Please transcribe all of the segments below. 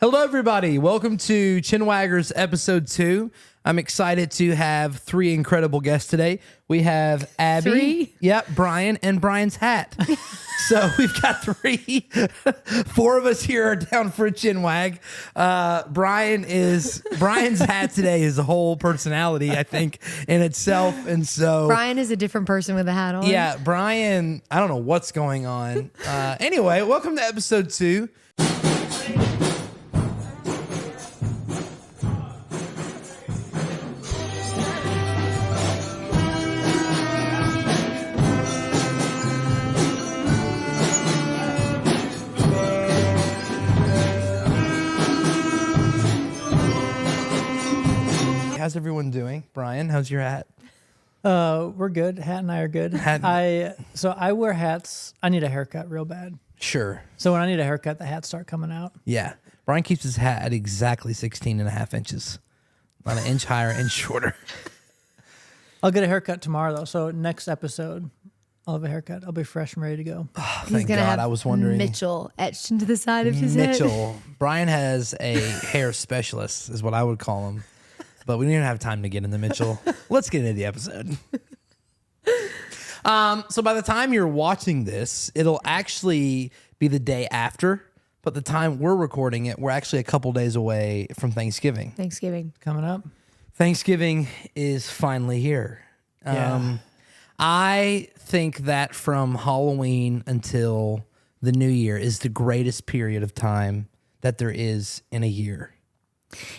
Hello, everybody. Welcome to Chinwaggers episode 2. I'm excited to have 3 incredible guests today. We have Abby, 3? Yep, Brian, and Brian's hat. So we've got 3. 4 of us here are down for a chinwag. Brian's hat today is a whole personality, I think, in itself. And so Brian is a different person with a hat on. yeah, Brian, I don't know what's going on. Anyway, welcome to episode 2. How's everyone doing? Brian, how's your hat? We're good. Hat and I are good. So I wear hats. I need a haircut real bad. Sure. So when I need a haircut, the hats start coming out. Yeah. Brian keeps his hat at exactly 16 and a half inches. Not an inch higher, inch shorter. I'll get a haircut tomorrow, though. So next episode, I'll have a haircut. I'll be fresh and ready to go. Oh, He's thank gonna God. have I was wondering. Mitchell etched into the side of his head. Mitchell. Brian has a hair specialist, is what I would call him. But we don't have time to get into Mitchell. Let's get into the episode. So by the time you're watching this, it'll actually be the day after. But the time we're recording it, we're actually a couple days away from Thanksgiving. Thanksgiving. Coming up. Thanksgiving is finally here. Yeah. I think that from Halloween until the New Year is the greatest period of time that there is in a year.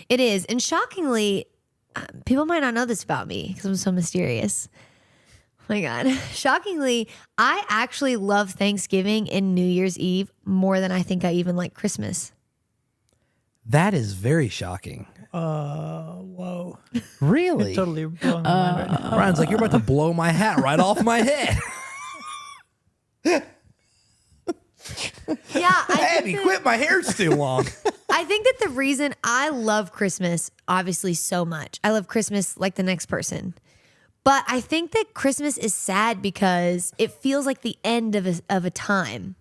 It is. And shockingly, people might not know this about me because I'm so mysterious. Oh my God. Shockingly, I actually love Thanksgiving and New Year's Eve more than I think I even like Christmas. That is very shocking. Whoa. Really? Totally blowing my mind right now. Brian's like, you're about to blow my hat right off my head. Yeah. Abby, quit. My hair's too long. I think that the reason I love Christmas, obviously, so much, I love Christmas like the next person. But I think that Christmas is sad because it feels like the end of a time.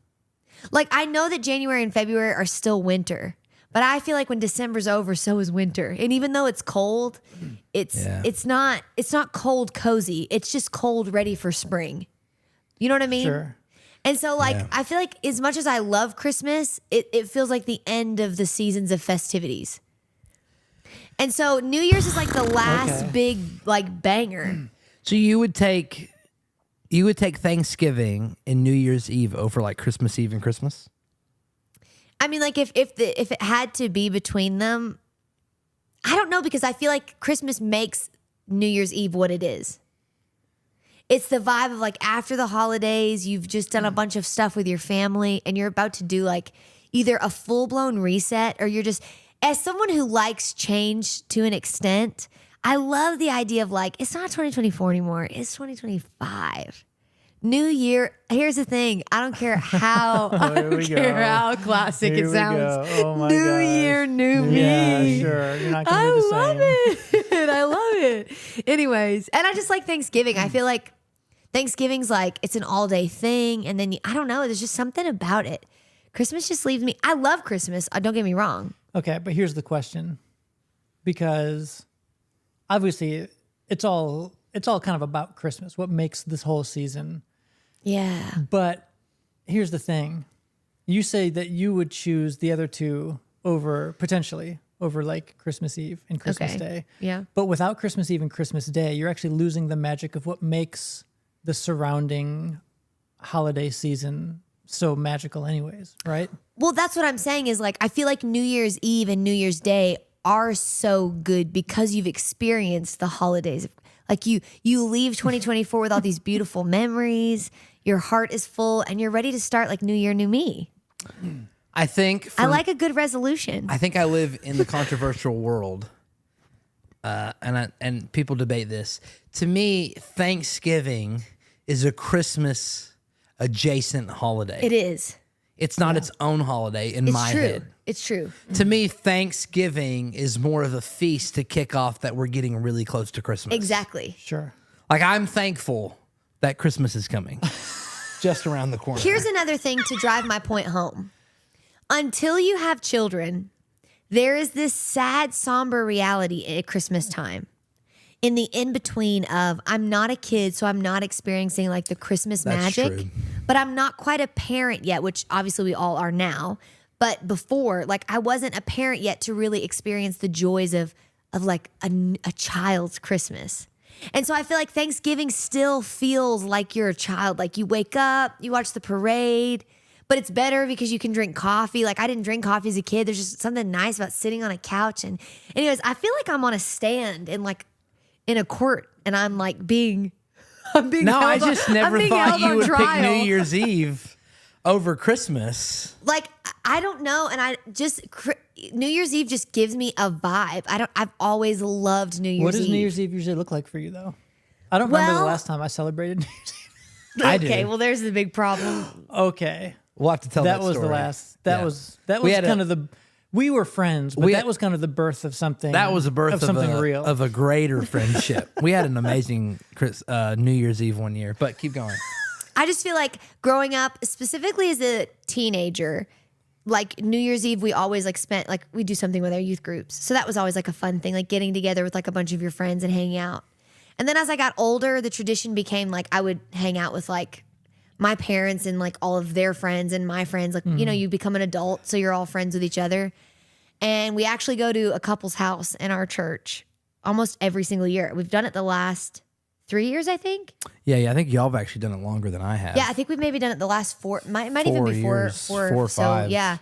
Like, I know that January and February are still winter, but I feel like when December's over, so is winter. And even though it's cold, it's not cold cozy. It's just cold ready for spring. You know what I mean? Sure. And so, I feel like as much as I love Christmas, it feels like the end of the seasons of festivities. And so New Year's is like the last big banger. So you would take Thanksgiving and New Year's Eve over like Christmas Eve and Christmas? I mean, like if it had to be between them, I don't know, because I feel like Christmas makes New Year's Eve what it is. It's the vibe of like after the holidays, you've just done a bunch of stuff with your family and you're about to do like either a full-blown reset or you're just, as someone who likes change to an extent, I love the idea of like, it's not 2024 anymore, it's 2025. New year, here's the thing, I don't care how, how classic Here it we sounds. go. Oh my New gosh. year, new me. Yeah, sure. You're not going to I be the love same. it. I love it. Anyways, and I just like Thanksgiving. I feel like Thanksgiving's like, it's an all day thing. And then, I don't know, there's just something about it. Christmas just leaves me, I love Christmas. Don't get me wrong. Okay, but here's the question. Because obviously it's all kind of about Christmas, what makes this whole season. Yeah. But here's the thing. You say that you would choose the other two potentially over like Christmas Eve and Christmas Day. Yeah. But without Christmas Eve and Christmas Day, you're actually losing the magic of what makes the surrounding holiday season so magical anyways, right? Well, that's what I'm saying is like, I feel like New Year's Eve and New Year's Day are so good because you've experienced the holidays. Like you leave 2024 with all these beautiful memories, your heart is full and you're ready to start like New Year, New Me. I think I like a good resolution. I think I live in the controversial world, and people debate this. To me, Thanksgiving is a Christmas adjacent holiday. It is. It's not its own holiday in my head. It's true. To me, Thanksgiving is more of a feast to kick off that we're getting really close to Christmas. Exactly. Sure. Like, I'm thankful that Christmas is coming just around the corner. Here's another thing to drive my point home. Until you have children, there is this sad, somber reality at Christmas time. In the in-between of I'm not a kid, so I'm not experiencing like the Christmas That's magic, true. but I'm not quite a parent yet, which obviously we all are now. But before, like I wasn't a parent yet to really experience the joys of like a child's Christmas. And so I feel like Thanksgiving still feels like you're a child. Like you wake up, you watch the parade, but it's better because you can drink coffee. Like I didn't drink coffee as a kid. There's just something nice about sitting on a couch. And anyways, I feel like I'm on a stand in a court and I'm being No, I held on- just I'm never being thought held you on would pick trial. New Year's Eve over Christmas. Like I don't know, and New Year's Eve just gives me a vibe. I've always loved New Year's Eve. What does New Year's Eve usually look like for you, though? I don't remember the Well- last time I celebrated New Year's Eve. I do. Okay, well there's the big problem. Okay, We'll have to tell that that was story. the last. That Yeah. was We had kind of the. We were friends, but we that had- was kind of the birth of something. That was a birth of something real. of a greater friendship. We had an amazing New Year's Eve one year, but keep going. I just feel like growing up, specifically as a teenager, like New Year's Eve, we always spent we do something with our youth groups. So that was always a fun thing, like getting together with a bunch of your friends and hanging out. And then as I got older, the tradition became I would hang out with my parents and all of their friends and my friends. You become an adult, so you're all friends with each other. And we actually go to a couple's house in our church almost every single year. We've done it the last 3 years, I think. Yeah. I think y'all have actually done it longer than I have. Yeah, I think we've maybe done it the last might even 4 be years, four 4 or so 5. yeah.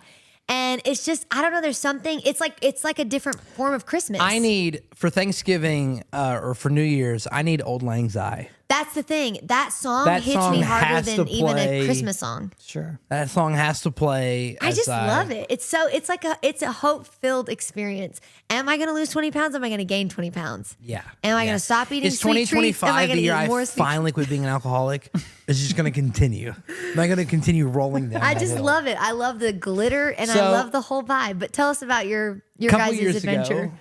And it's just I don't know. There's something. It's like a different form of Christmas. I need for Thanksgiving or for New Year's. I need Old Lang Syne. That's the thing. That song That hits song me harder has than to even a play. Christmas song. Sure. That song has to play. I just love it. It's a hope filled experience. Am I going to lose 20 pounds? Am I going to gain 20 pounds? Yeah. Am I going to stop eating Is sweet treats? Am 2025 I the going to year eat I more sweet? finally quit being an alcoholic? It's just going to continue. Am I going to continue rolling down? I that just hill? love it. I love the glitter and I So- love the whole vibe. But tell us about your Couple guys' years adventure. ago,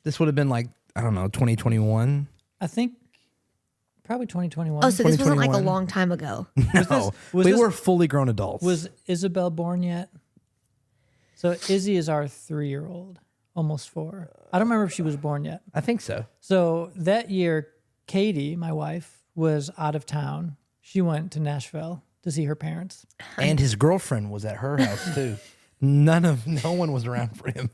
this would have been 2021. I think probably 2021. Oh, so this wasn't 2021. a long time ago. No, was we this- were fully grown adults. Was Isabel born yet? So Izzy is our 3-year-old, almost 4. I don't remember if she was born yet. I think so. So that year, Katie, my wife, was out of town. She went to Nashville to see her parents. And his girlfriend was at her house too. No one was around for him.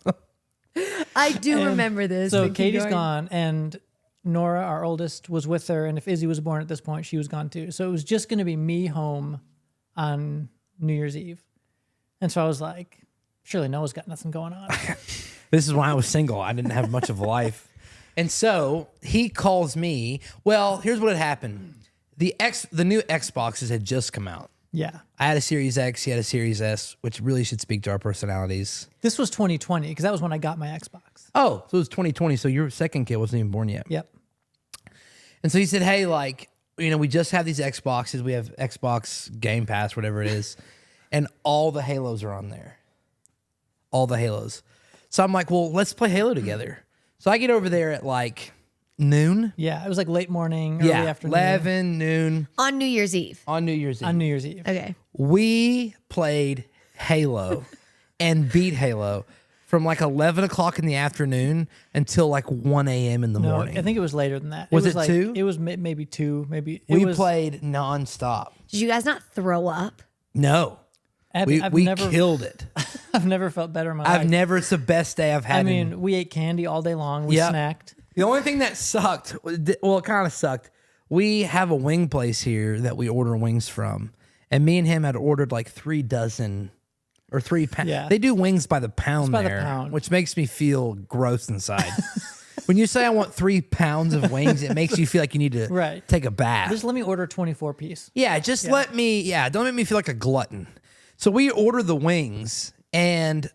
I do remember this. So but keep Katie's going. gone, and Nora, our oldest, was with her. And if Izzy was born at this point, she was gone too. So it was just going to be me home on New Year's Eve. And so I was like, surely Noah's got nothing going on. This is when I was single. I didn't have much of a life. And so he calls me. Well, here's what had happened. The new Xboxes had just come out. Yeah. I had a Series X, he had a Series S, which really should speak to our personalities. This was 2020 because that was when I got my Xbox. Oh, so it was 2020. So your second kid wasn't even born yet. Yep. And so he said, hey, we just have these Xboxes. We have Xbox Game Pass, whatever it is. And all the Halos are on there. All the Halos. So I'm like, well, let's play Halo together. So I get over there at noon. Yeah. It was late morning, early Yeah, afternoon. 11, noon On New Year's Eve. on New Year's Eve. On New Year's Eve. Okay. We played Halo and beat Halo from 11 o'clock in the afternoon until 1 a.m. in the No, morning. I think it was later than that. Was it like, 2? It was maybe 2. Maybe we was, played nonstop. Did you guys not throw up? No, Abby, we killed it. I've never felt better in my life. It's the best day I've had. I mean, we ate candy all day long. We Yep. snacked. The only thing that sucked, well, it kind of sucked. We have a wing place here that we order wings from, and me and him had ordered 3 dozen or 3 pounds. Yeah. They do wings by the pound by the there, pound. which makes me feel gross inside. When you say I want 3 pounds of wings, it makes you feel like you need to Right. take a bath. Just let me order 24 piece. Yeah, let me, don't make me feel like a glutton. So we order the wings, and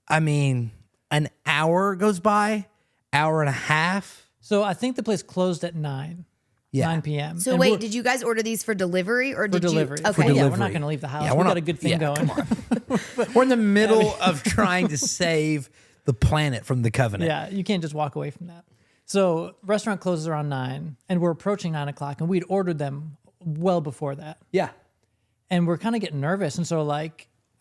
an hour goes by, hour and a half. So I think the place closed at 9. Yeah. 9 p.m. So And wait, we're- did you guys order these for delivery or for did delivery. you? Okay. For yeah, we're delivery. not going to leave the house. Yeah, we we're got not- a good thing yeah, going. come on. We're in the middle of trying to save the planet from the covenant. Yeah, you can't just walk away from that. So restaurant closes around 9, and we're approaching 9 o'clock, and we'd ordered them well before that. Yeah. And we're kind of getting nervous. And so I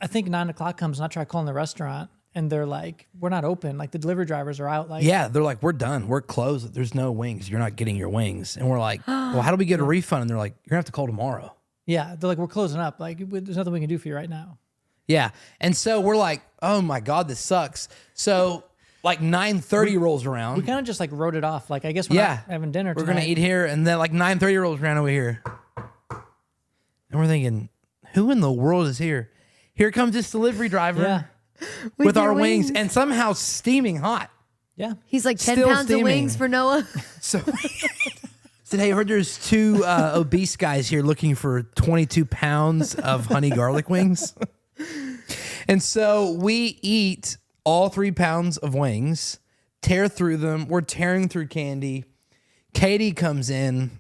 think 9 o'clock comes, and I try calling the restaurant, and they're like, we're not open. Like the delivery drivers are out. Like, Yeah, they're like, we're done. We're closed. There's no wings. You're not getting your wings. And we're like, well, how do we get a refund? And they're like, you're going to have to call tomorrow. yeah, they're like, we're closing up. Like, there's nothing we can do for you right now. Yeah. And so we're like, oh my God, this sucks. So like 9:30 rolls around. We kind of just like wrote it off. Like, I guess we're not having dinner We're tonight. going to eat here. And then like 9:30 rolls around over here. And we're thinking, who in the world is here? Here comes this delivery driver Yeah. with our your wings wings. and somehow steaming hot. Yeah. He's like 10 Still pounds steaming. of wings for Noah. So said, hey, I heard there's two obese guys here looking for 22 pounds of honey garlic wings. And so we eat all 3 pounds of wings, tear through them. We're tearing through candy. Katie comes in.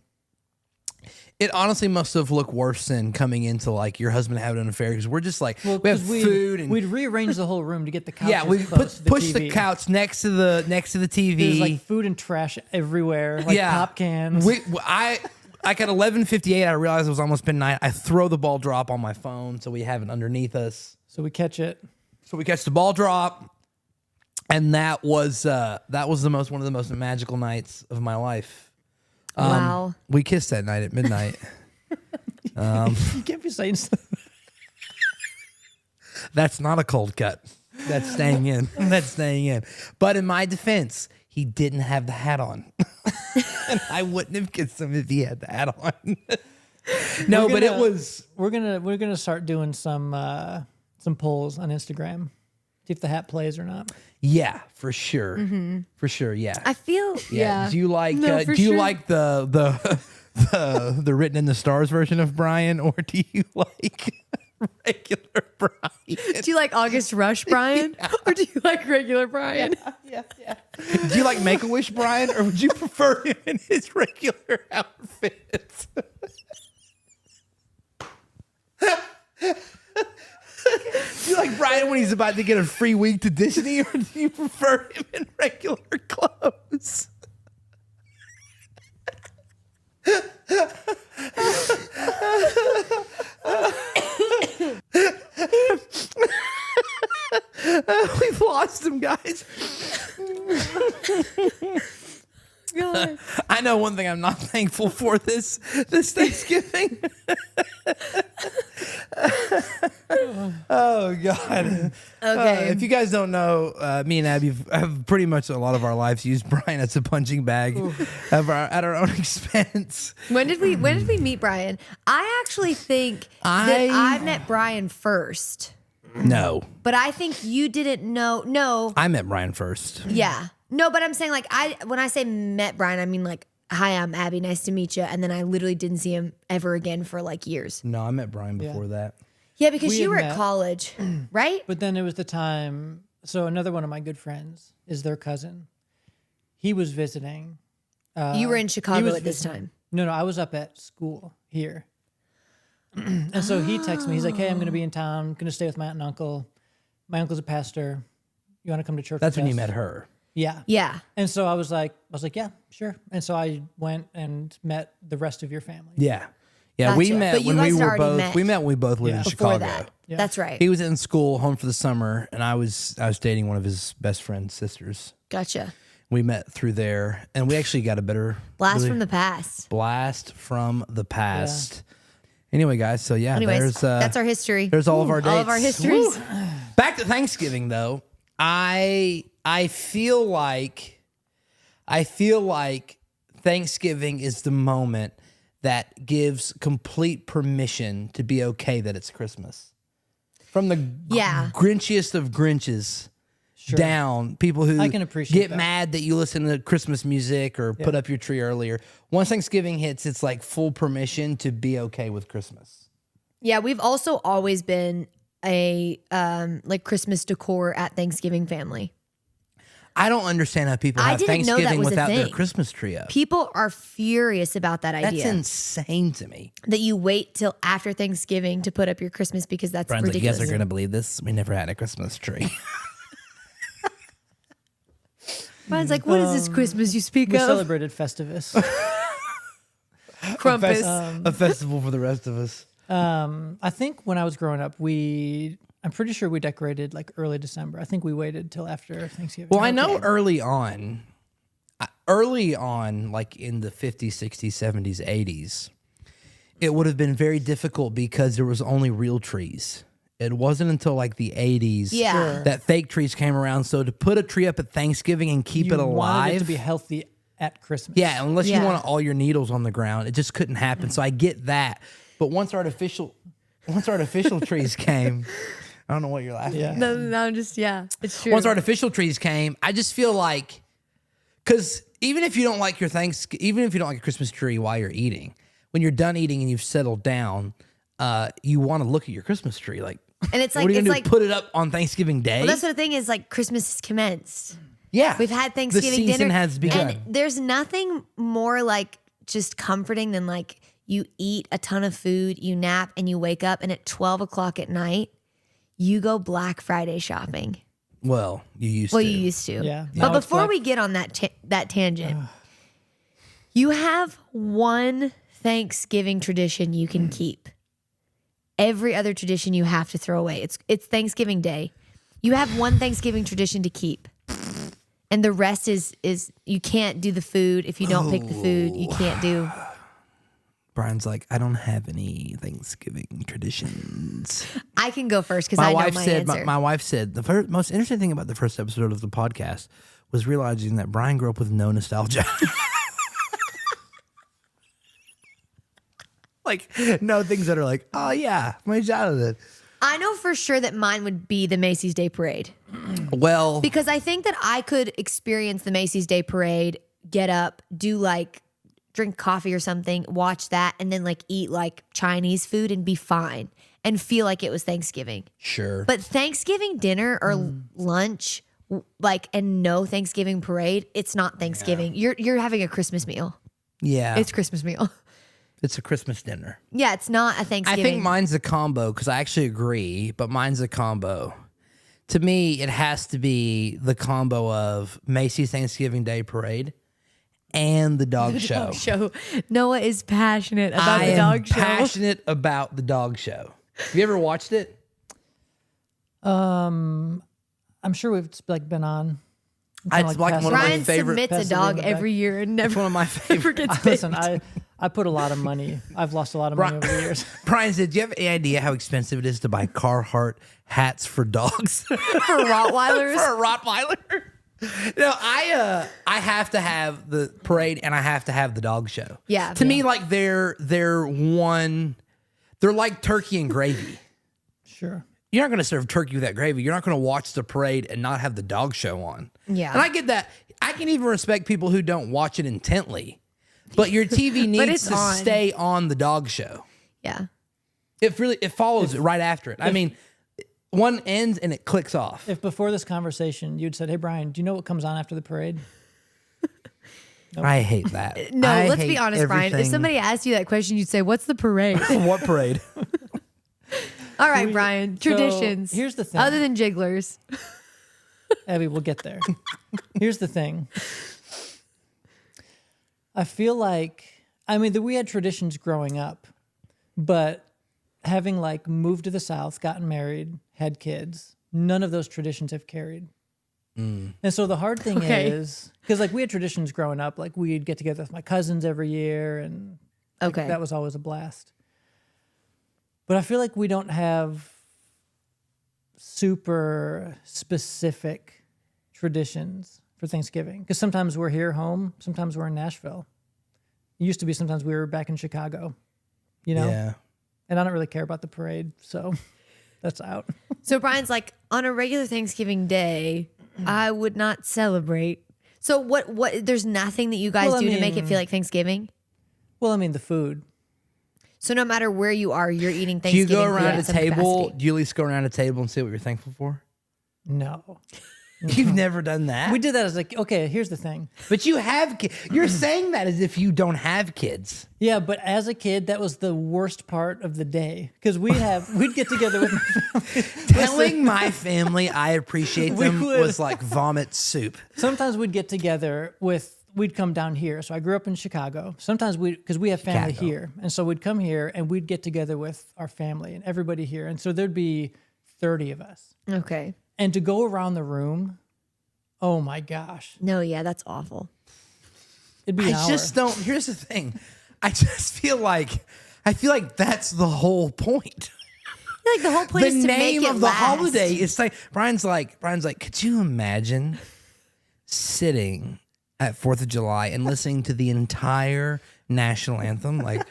It honestly must have looked worse than coming into like your husband having an affair because we're just like, we have 'cause food and we'd rearranged the whole room to get the couches yeah, we close to the push the TV. couch next to the TV. There's like food and trash everywhere, like pop cans. I like at 11:58, I realized it was almost midnight. I throw the ball drop on my phone so we have it underneath us. So we catch it. So we catch the ball drop, and that was one of the most magical nights of my life. Wow. We kissed that night at midnight. You can't be saying stuff. That's not a cold cut. That's staying in. That's staying in. But in my defense, he didn't have the hat on. And I wouldn't have kissed him if he had the hat on. No, but it was. We're gonna start doing some polls on Instagram. See if the hat plays or not. Yeah, for sure. For sure, yeah. I feel, yeah. Do you like No, for do you sure. like the written in the stars version of Brian, or do you like regular Brian? Do you like August Rush, Brian? Or do you like regular Brian? Yeah. Do you like Make-A-Wish Brian, or would you prefer him in his regular outfit? Do you like Brian when he's about to get a free week to Disney, or do you prefer him in regular clothes? We've lost him, guys. God. I know one thing I'm not thankful for this Thanksgiving. Oh God. Okay. If you guys don't know, me and Abby have pretty much a lot of our lives used Brian as a punching bag at our own expense. When did we meet Brian? I actually think that I met Brian first. No, But I think you didn't know. No. I met Brian first. Yeah. No, but I'm saying like when I say met Brian, I mean like, hi, I'm Abby. Nice to meet you. And then I literally didn't see him ever again for like years. No, I met Brian before that. Yeah, because We you had were at met. college, right? But then it was the time. So another one of my good friends is their cousin. He was visiting. You were in He Chicago was at this visiting. time. No, I was up at school here. And so he texted me. He's like, hey, I'm going to be in town. I'm going to stay with my aunt and uncle. My uncle's a pastor. You want to come to church? That's with when you us?" met her. Yeah. And so I was like, yeah, sure. And so I went and met the rest of your family. Yeah. We Gotcha. met But you when we guys had were already both. met We met when we both lived Yeah. in Before Chicago. that. Yeah. That's right. He was in school, home for the summer, and I was dating one of his best friend's sisters. Gotcha. We met through there, and we actually got a better Blast from the past. blast from the past. Anyway, guys, so yeah, Anyways, there's that's our history. there's all of our dates. All of our histories. Woo. Back to Thanksgiving, though. I feel like Thanksgiving is the moment that gives complete permission to be okay that it's Christmas. From the Yeah. grinchiest of Grinches down, people who I can appreciate get that. mad that you listen to Christmas music or put up your tree earlier. Once Thanksgiving hits, it's like full permission to be okay with Christmas. Yeah, we've also always been a like Christmas decor at Thanksgiving family. I don't understand how people I have didn't know that Thanksgiving was a without their thing. Christmas tree up. People are furious about that That's idea. insane to me. That you wait till after Thanksgiving to put up your Christmas because that's Brian's like, you ridiculous. guys are going to believe this? We never had a Christmas tree. Brian's like, what is this Christmas you speak We of? celebrated Festivus. Krampus. A festival for the rest of us. I think when I was growing up, we I'm pretty sure we decorated like early December. I think we waited till after Thanksgiving. Well, I know early on, like in the 50s, 60s, 70s, 80s, it would have been very difficult because there was only real trees. It wasn't until like the 80s that fake trees came around. So to put a tree up at Thanksgiving and keep it alive, wanted it to be healthy at Christmas. yeah, unless you want all your needles on the ground, it just couldn't happen. So I get that. But once artificial trees came, I don't know what you're laughing at. No, just it's true. Once artificial trees came, I just feel like, because even if you don't like your Christmas tree while you're eating, when you're done eating and you've settled down, you want to look at your Christmas tree. Like, and it's like, what are you gonna do? Put it up on Thanksgiving Day? Well, that's what the thing is. Like, Christmas has commenced. Yeah, We've had Thanksgiving the season dinner. has begun. And there's nothing more like just comforting than like you eat a ton of food, you nap, and you wake up, and at 12 o'clock at night, you go Black Friday shopping. Well, you used to. You used to. Yeah. But before we get on that tangent, you have one Thanksgiving tradition you can keep. Every other tradition you have to throw away. It's Thanksgiving Day. You have one Thanksgiving tradition to keep. And the rest is you can't do the food. If you don't pick the food, you can't do. Brian's like, I don't have any Thanksgiving traditions. I can go first because I know my answer. My wife said the most interesting thing about the first episode of the podcast was realizing that Brian grew up with no nostalgia. Like, no things that are like, oh yeah, my childhood. I know for sure that mine would be the Macy's Day Parade. Well, Because I think that I could experience the Macy's Day Parade, get up, do like drink coffee or something, watch that, and then like eat like Chinese food and be fine and feel like it was Thanksgiving. sure. But Thanksgiving dinner or lunch, like, and no Thanksgiving parade, it's not Thanksgiving. You're having a Christmas meal. Yeah, It's Christmas meal. it's a Christmas dinner. Yeah, it's not a Thanksgiving. I think mine's a combo because I actually agree, but mine's a combo. To me, it has to be the combo of Macy's Thanksgiving Day Parade and the dog show. Show. Noah is passionate about I the dog am show. passionate about the dog show. Have you ever watched it? I'm sure we've like been on. It's like one of my Brian favorite. submits Pass a the dog ring back. every year and It's never, one of my never favorite. gets Listen, picked. I put a lot of money. I've lost a lot of money over the years. Brian said, "Do you have any idea how expensive it is to buy Carhartt hats for dogs For Rottweilers. for a Rottweiler?" No, I have to have the parade and I have to have the dog show. Yeah. To me, like they're like turkey and gravy. Sure. You're not going to serve turkey with that gravy. You're not going to watch the parade and not have the dog show on. Yeah. And I get that. I can even respect people who don't watch it intently. But your TV needs it's to on. stay on the dog show. Yeah. It follows it right after it. I mean, one ends and it clicks off. If before this conversation you'd said, "Hey Brian, do you know what comes on after the parade?" I hate that. No, I let's be hate honest, Brian. If everything. somebody asked you that question, you'd say, "What's the parade?" What parade? All right, Brian. So, Traditions. here's the thing. Other than jigglers. Abby, we'll get there. Here's the thing. I feel like, I mean, we had traditions growing up, but having like moved to the South, gotten married, had kids, none of those traditions have carried. And so the hard thing is, because like we had traditions growing up, like we'd get together with my cousins every year, and like, Okay. that was always a blast. But I feel like we don't have super specific traditions for Thanksgiving, because sometimes we're here home, sometimes we're in Nashville. It used to be sometimes we were back in Chicago, you know? Yeah. And I don't really care about the parade, so that's out. So Brian's like, on a regular Thanksgiving day, I would not celebrate. So what there's nothing that you guys Well, I do to make it mean- feel like Thanksgiving? Well, I mean, the food. So no matter where you are, you're eating Do you Thanksgiving go food around at a some table? capacity. Do you at least go around a table and say what you're thankful for? No. You've never done that. We did that as like, okay, here's the thing. But you have. You're saying that as if you don't have kids. Yeah, but as a kid, that was the worst part of the day, because we'd get together with my family. Telling my family I appreciate them would. was like vomit soup. Sometimes we'd get together we'd come down here. So I grew up in Chicago. Sometimes because we have family Chicago. here. And so we'd come here and we'd get together with our family and everybody here. And so there'd be 30 of us. Okay. And to go around the room, oh my gosh. No, yeah, that's awful. It'd be an I hour. just don't. Here's the thing. I just feel like that's the whole point. I feel like the whole point The is to make name it of the last. holiday is like Brian's like, could you imagine sitting at 4th of July and listening to the entire national anthem? Like,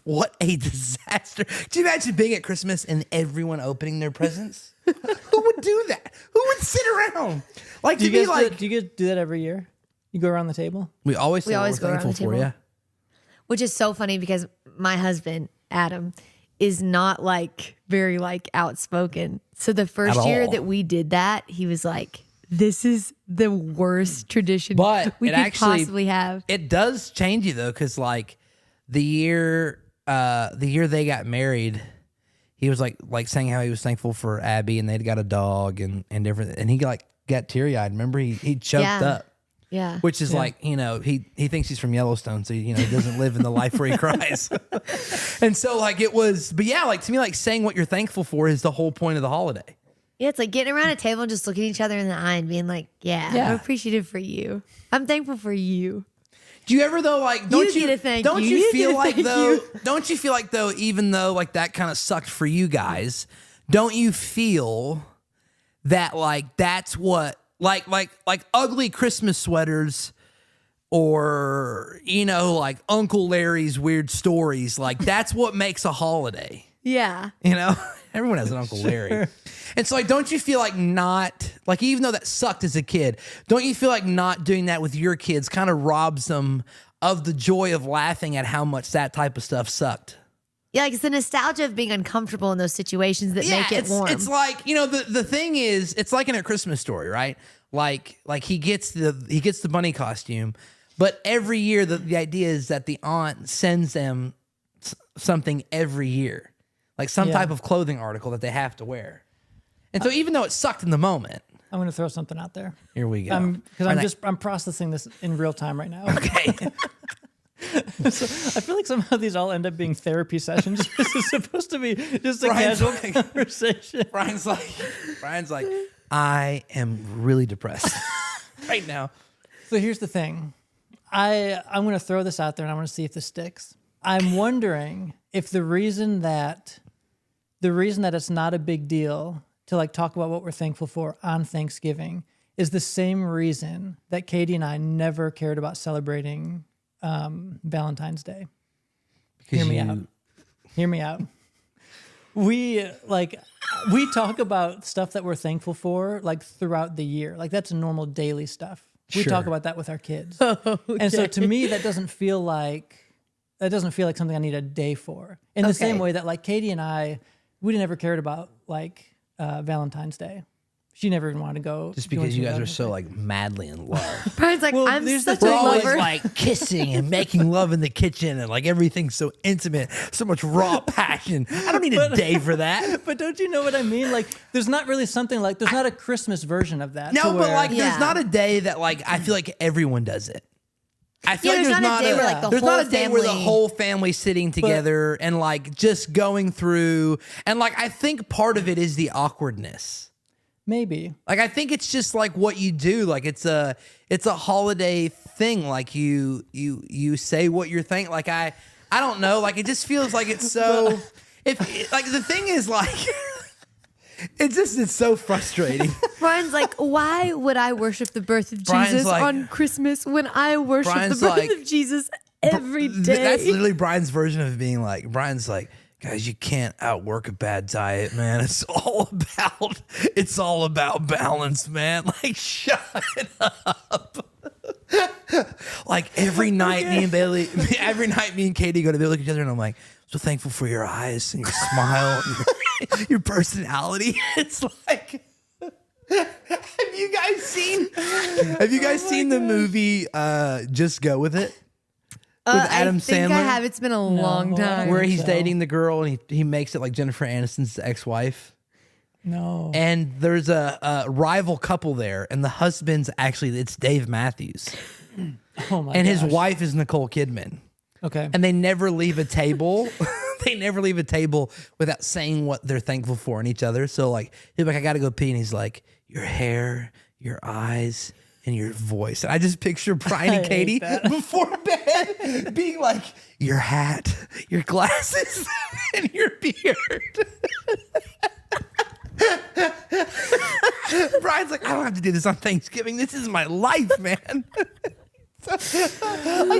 what a disaster. Could you imagine being at Christmas and everyone opening their presents? Who would do that? Who would sit around? Like, do to you be guys like, do you guys do that every year? You go around the table? we always say always we're go around thankful the for, table. yeah. Which is so funny because my husband, Adam, is not like very like outspoken. So the first At year all. that we did that, he was like, this is the worst tradition But we it could actually- possibly have. It does change you though, because like the year they got married, he was like saying how he was thankful for Abby and they'd got a dog and everything, and he got teary eyed. Remember, he choked Yeah. up, Yeah. which is like, you know, he thinks he's from Yellowstone, so he doesn't live in the life where he cries. And so like it was, but yeah, like to me, like saying what you're thankful for is the whole point of the holiday. Yeah, it's like getting around a table and just looking each other in the eye and being like, yeah, Yeah. I'm appreciative for you. I'm thankful for you. Do you ever though, like, don't need to thank don't you. you You feel need to like thank though, you. don't you feel like though, even though like that kind of sucked for you guys, don't you feel that like that's what like ugly Christmas sweaters or like Uncle Larry's weird stories, like that's what makes a holiday. Yeah. Everyone has an Uncle Larry. And so, like, don't you feel like not, like, even though that sucked as a kid, don't you feel like not doing that with your kids kind of robs them of the joy of laughing at how much that type of stuff sucked? Yeah, like it's the nostalgia of being uncomfortable in those situations that make it warm. It's like, the thing is, it's like in A Christmas Story, right? Like he gets the bunny costume, but every year the idea is that the aunt sends them something every year. Like some type of clothing article that they have to wear. And so even though it sucked in the moment, I'm going to throw something out there. here we go. Because I'm processing this in real time right now. Okay. So I feel like somehow these all end up being therapy sessions. This is supposed to be just a Brian's casual like- conversation. Brian's like, I am really depressed right now. So here's the thing. I'm going to throw this out there and I want to see if this sticks. I'm wondering if the reason that it's not a big deal to like talk about what we're thankful for on Thanksgiving is the same reason that Katie and I never cared about celebrating Valentine's Day. Because Hear me out. We talk about stuff that we're thankful for like throughout the year. Like that's normal daily stuff. We Sure. talk about that with our kids. And so to me that doesn't feel like something I need a day for. In the same way that like Katie and I, we never cared about like Valentine's Day. She never even wanted to go. just do because you anything guys are about so like madly in love. Brian's like, Well, I'm there's the such a thing, We're always lover. like kissing and making love in the kitchen and like everything's so intimate, so much raw passion. I don't need a day for that. But don't you know what I mean? Like, there's not really something like, there's not a Christmas version of that. No, to but where- like Yeah. there's not a day that like I feel like everyone does it. I feel Yeah, like there's not a day where, like, the there's whole not a day where the family- whole family's sitting together and like just going through, and like I think part of it is the awkwardness. maybe. Like I think it's just like what you do. Like it's a holiday thing. Like you say what you're thinking. Like I don't know. Like it just feels like it's so. If like the thing is like, it's so frustrating. Brian's like, why would I worship the birth of Brian's Jesus like- on Christmas when I worship Brian's the birth like- of Jesus every day? That's literally Brian's version of being like, Brian's like, guys, you can't outwork a bad diet, man. It's all about balance, man. Like, shut up. Like every night, me and Katie go to bed, look at each other, and I'm like, so thankful for your eyes and your smile, and your personality. It's like, have you guys seen the movie Just Go With It? With Adam I think Sandler? I have. It's been a long time. Where he's so. dating the girl and he makes it like Jennifer Aniston's ex-wife. No. And there's a rival couple there, and the husband's it's Dave Matthews. Oh my And his gosh. wife is Nicole Kidman. Okay. And they never leave a table. they never leave a table without saying what they're thankful for in each other. So like, he's like, I got to go pee. And he's like, your hair, your eyes, and your voice. And I just picture Brian and Katie before bed being like, your hat, your glasses, and your beard. Brian's like, I don't have to do this on Thanksgiving. This is my life, man. Like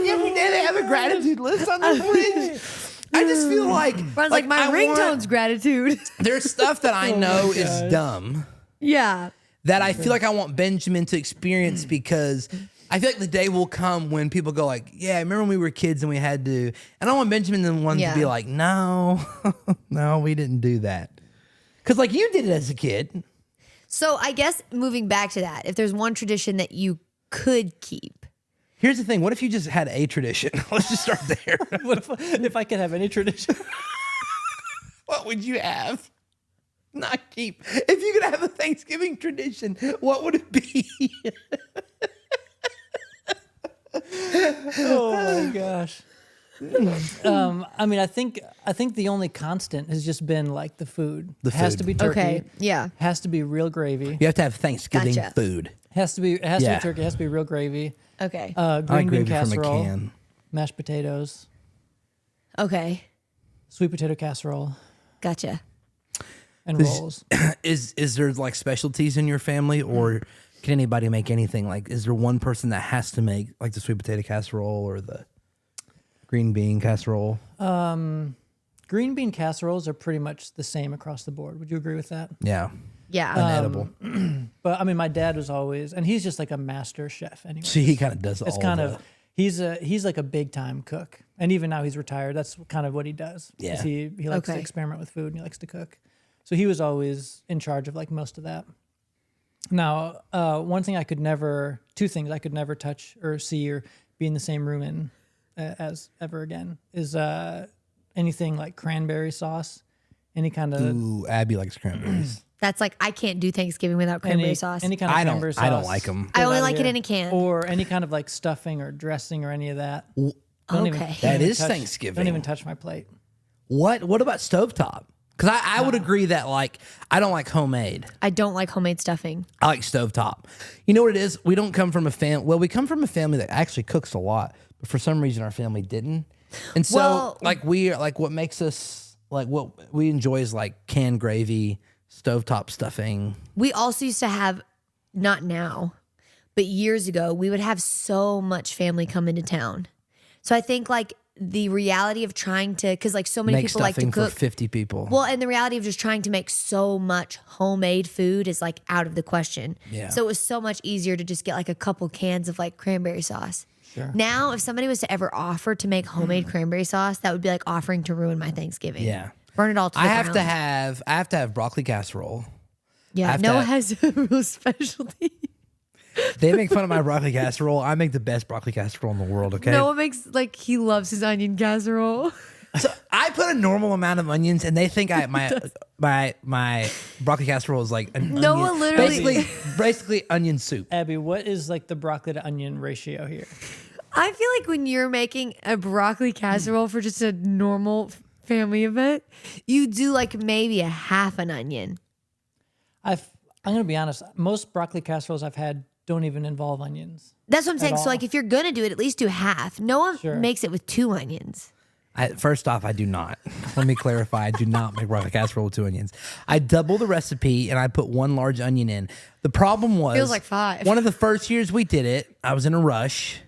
every day they have a gratitude list on their fridge. I just feel like Brian's like my ringtone's gratitude. There's stuff that I know is dumb. Yeah. That I feel like I want Benjamin to experience because I feel like the day will come when people go like, yeah, I remember when we were kids and we had to, and I don't want Benjamin the one to be like, no, no, we didn't do that. Because like you did it as a kid. So I guess moving back to that, if there's one tradition that you could keep. Here's the thing. What if you just had a tradition? Let's just start there. What if I could have any tradition? What would you have? Not keep. If you could have a Thanksgiving tradition, what would it be? Oh my gosh. I mean, I think the only constant has just been like the food. The It has food. to be turkey. Okay. Yeah. Has to be real gravy. You have to have Thanksgiving Gotcha. food. It has to be Yeah. turkey. It has to be real gravy. Okay. I like Green bean gravy from a casserole, can. mashed potatoes, Okay. sweet potato casserole, Gotcha. and rolls. Is there like specialties in your family, or can anybody make anything? Like, is there one person that has to make like the sweet potato casserole or the green bean casserole? Green bean casseroles are pretty much the same across the board. Would you agree with that? Yeah, Yeah. unedible. But I mean, my dad was always, and he's just like a master chef anyway. See, he kind of does It's all kind the, of he's like a big time cook, and even now he's retired. That's kind of what he does. is Yeah. he likes to Okay. experiment with food and he likes to cook. So he was always in charge of like most of that. Now, two things I could never touch or see or be in the same room in as ever again is anything like cranberry sauce, any kind of Ooh, Abby likes cranberries. That's like I can't do Thanksgiving without cranberry sauce. Any kind of cranberry sauce. I don't like them. I only outta like it here. in a can. Or any kind of like stuffing or dressing or any of that. Don't Okay. That even is touch- Thanksgiving. Don't even touch my plate. What about stovetop? Because I would agree that like I don't like homemade. I don't like homemade stuffing. I like stovetop. You know what it is? We don't come from a family. Well, we come from a family that actually cooks a lot, but for some reason our family didn't. And so, Well- like we are like what makes us like what we enjoy is like canned gravy, stovetop stuffing. We also used to have, not now, but years ago, we would have so much family come into town. So I think like the reality of trying to, because like so many Make people like to stuffing for cook. 50 people. Well, and the reality of just trying to make so much homemade food is like out of the question. Yeah. So it was so much easier to just get like a couple cans of like cranberry sauce. Sure. Now, if somebody was to ever offer to make homemade cranberry sauce, that would be like offering to ruin my Thanksgiving. Yeah. Burn it all to the I have ground. to have broccoli casserole. I Yeah, have to Noah have- has a real specialty. They make fun of my broccoli casserole. I make the best broccoli casserole in the world, okay? Noah makes like he loves his onion casserole. So I put a normal amount of onions, and they think my broccoli casserole is like an Noah onion, literally- basically onion soup. Abby, what is like the broccoli to onion ratio here? I feel like when you're making a broccoli casserole for just a normal family event, you do like maybe a half an onion. I'm gonna be honest. Most broccoli casseroles I've had don't even involve onions. That's what I'm saying. all. So like if you're gonna do it, at least do half. Noah Sure. makes it with 2 onions. First off, I do not. Let me clarify. I do not make broccoli casserole with 2 onions. I double the recipe and I put 1 large onion in. The problem was Feels like 5. One of the first years we did it, I was in a rush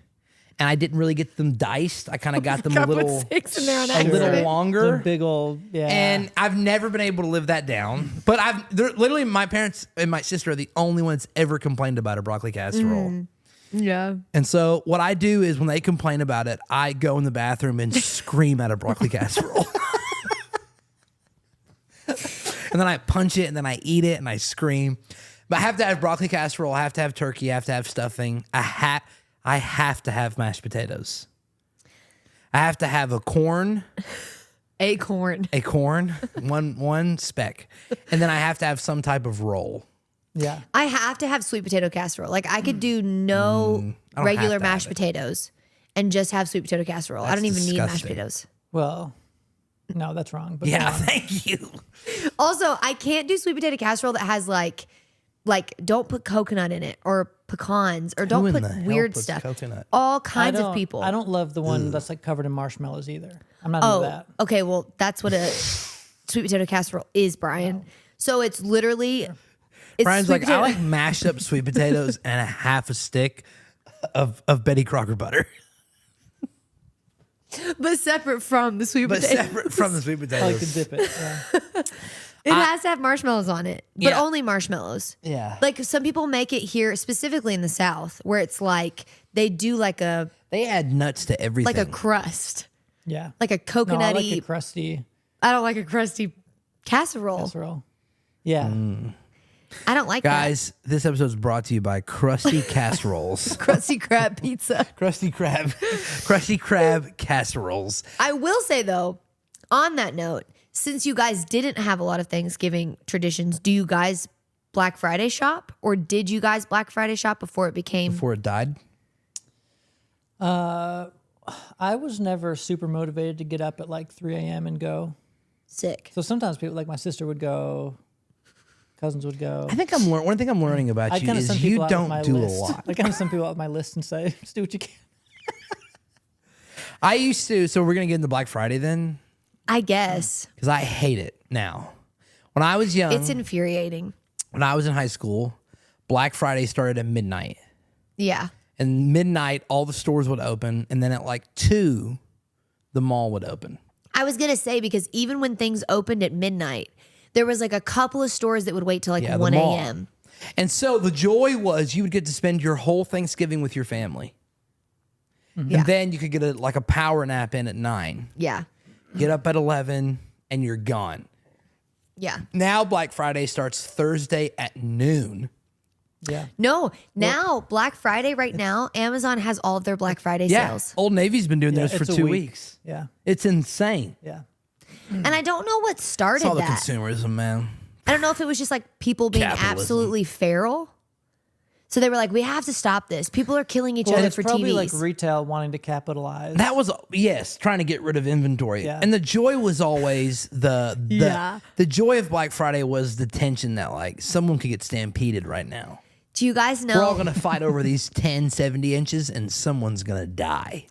and I didn't really get them diced. I kind of got them a I put little 6 in there on a accident. little The longer. big old And I've never been able to live that down. But literally my parents and my sister are the only ones ever complained about a broccoli casserole. Yeah. And so what I do is when they complain about it, I go in the bathroom and scream at a broccoli casserole. And then I punch it and then I eat it and I scream. But I have to have broccoli casserole. I have to have turkey. I have to have stuffing. I have to have mashed potatoes. I have to have a corn, Acorn. one speck. And then I have to have some type of roll. yeah. I have to have sweet potato casserole. Like I could do no I don't regular have to have mashed it. potatoes and just have sweet potato casserole. I That's don't even need mashed disgusting. potatoes. Well, No, that's wrong. But Yeah, go on. thank you. Also, I can't do sweet potato casserole that has like don't put coconut in it or pecans or don't in put the hell weird puts stuff. coconut? All I kinds of don't- people. I don't love the one that's like covered in marshmallows either. I'm not Oh, into that. okay. Well, that's what a sweet potato casserole is, Brian. So it's literally. It's Brian's sweet like, I potato- like mashed up sweet potatoes and a half a stick of Betty Crocker butter, but separate from the sweet but potato. separate from the sweet I like potatoes. to dip it. Yeah. It has to have marshmallows on it, but Yeah. only marshmallows. Yeah. Like some people make it here, specifically in the South, where it's like they do like a They add nuts to everything. crust, Yeah. like a No, I coconutty. like a crusty I don't like a crusty casserole. casserole. Yeah. I don't like Guys, this episode is brought to you by Krusty Casseroles. that crusty crab pizza. Krusty Krab casseroles. I will say though, on that note, since you guys didn't have a lot of Thanksgiving traditions, do you guys Black Friday shop, or did you guys Black Friday shop before it became? Before it died. I was never super motivated to get up at like 3 a.m. and go. Sick. So sometimes people, like my sister would go, cousins would go. I think one thing I'm learning about I you kind of is send you people out with don't my do list. a lot. I kind of send people out with my list and say, just do what you can. I used to, so we're going to get into Black Friday then, I guess because I hate it now. When I was young, it's infuriating. when I was in high school, Black Friday started at midnight. Yeah. And midnight, all the stores would open. And then at like 2, the mall would open. I was gonna say, because even when things opened at midnight, there was like a couple of stores that would wait till like Yeah, the 1 mall. a.m. And so the joy was you would get to spend your whole Thanksgiving with your family. Yeah. And then you could get a power nap in at 9. Yeah. Get up at 11 and you're gone. Yeah. Now Black Friday starts Thursday at noon. Yeah. No, now Black Friday right now, Amazon has all of their Black Friday Yeah. sales. Old Navy's been doing Yeah, this for it's a 2 week. weeks. Yeah. It's insane. Yeah. And I don't know what It's started all the that. consumerism, man. I don't know if it was just like people being Capitalism. absolutely feral. So they were like, we have to stop this. People are killing each Well, other it's for probably TVs. like retail wanting to capitalize. That was, yes, trying to get rid of inventory. Yeah. And the joy was always the joy of Black Friday was the tension that like someone could get stampeded right now. Do you guys know? We're all going to fight over these 10, 70 inches and someone's going to die.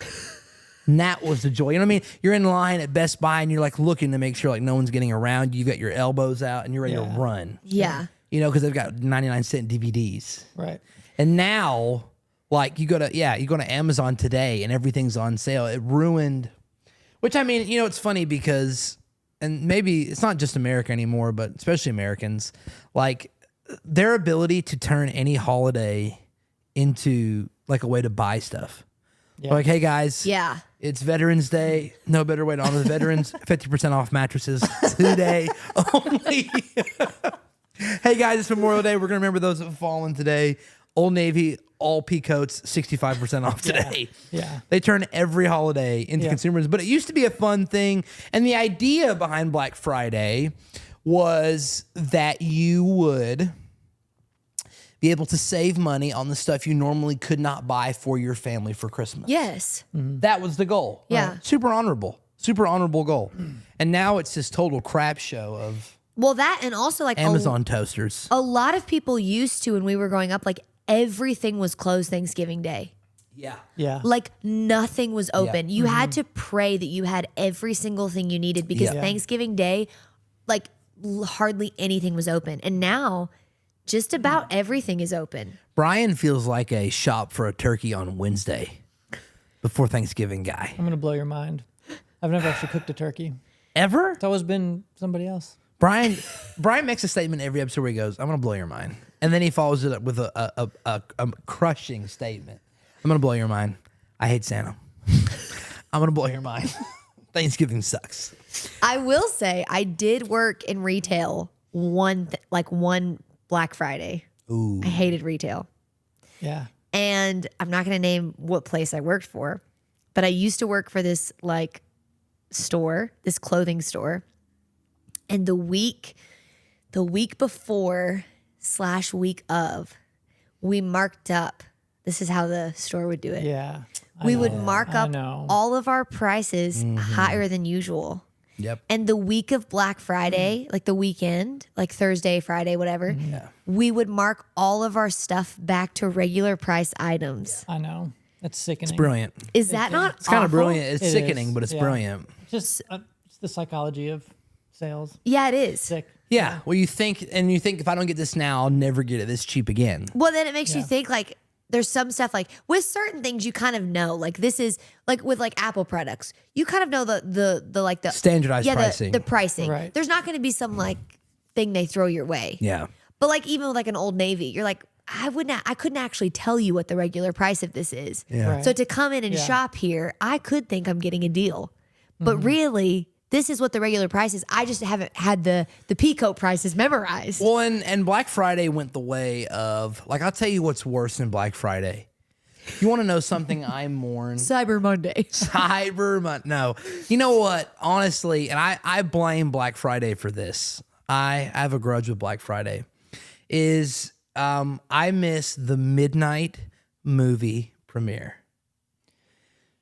And that was the joy. You know what I mean? You're in line at Best Buy and you're like looking to make sure like no one's getting around you. You've got your elbows out and you're ready to Yeah. run. Yeah. You know, because they've got 99-cent DVDs. Right. And now, like you go to Amazon today and everything's on sale. It ruined, which I mean, you know, it's funny because, and maybe it's not just America anymore, but especially Americans, like their ability to turn any holiday into like a way to buy stuff. Yeah. Like, hey guys, Yeah. it's Veterans Day. No better way to honor the veterans. 50% off mattresses today only. Hey guys, it's Memorial Day. We're gonna remember those that have fallen today. Old Navy, all pea coats, 65% off today. Yeah. They turn every holiday into Yeah. consumers, but it used to be a fun thing. And the idea behind Black Friday was that you would be able to save money on the stuff you normally could not buy for your family for Christmas. Yes. That was the goal. Yeah. Super honorable goal. And now it's this total crap show of Well, that and also like Amazon toasters. a lot of people used to, when we were growing up, like everything was closed Thanksgiving Day. Yeah. Yeah. Like nothing was open. You had to pray that you had every single thing you needed because Yeah. Thanksgiving Day, like hardly anything was open. And now just about everything is open. Brian feels like a shop for a turkey on Wednesday before Thanksgiving guy. I'm going to blow your mind. I've never actually cooked a turkey. Ever? It's always been somebody else. Brian makes a statement every episode where he goes, I'm going to blow your mind. And then he follows it up with a crushing statement. I'm going to blow your mind. I hate Santa. I'm going to blow your mind. Thanksgiving sucks. I will say I did work in retail one Black Friday. Ooh. I hated retail. Yeah. And I'm not going to name what place I worked for, but I used to work for this like store, this clothing store. And the week before / week of, we marked up. This is how the store would do it. Yeah. We would mark I up know. all of our prices higher than usual. Yep. And the week of Black Friday, like the weekend, like Thursday, Friday, whatever, we would mark all of our stuff back to regular price items. I know. That's sickening. It's brilliant. Is that not It's kind of awful? brilliant. It's It sickening, is, but it's yeah. brilliant. Just it's the psychology of sales. Yeah, it is. Sick. Yeah. Well, you think if I don't get this now, I'll never get it this cheap again. Well, then it makes you Yeah. think like there's some stuff like with certain things you kind of know like this is like with like Apple products you kind of know the like the Standardized pricing. the pricing. Right. There's not going to be some like thing they throw your way. Yeah. But like even with like an Old Navy, you're like I couldn't actually tell you what the regular price of this is. Yeah. Right. So to come in and Yeah. shop here, I could think I'm getting a deal, but really. This is what the regular price is. I just haven't had the Peacoat prices memorized. Well, and Black Friday went the way of, like, I'll tell you what's worse than Black Friday. You want to know something I mourn? Cyber Monday. Cyber Monday. No. You know what? Honestly, and I blame Black Friday for this. I have a grudge with Black Friday. I miss the midnight movie premiere.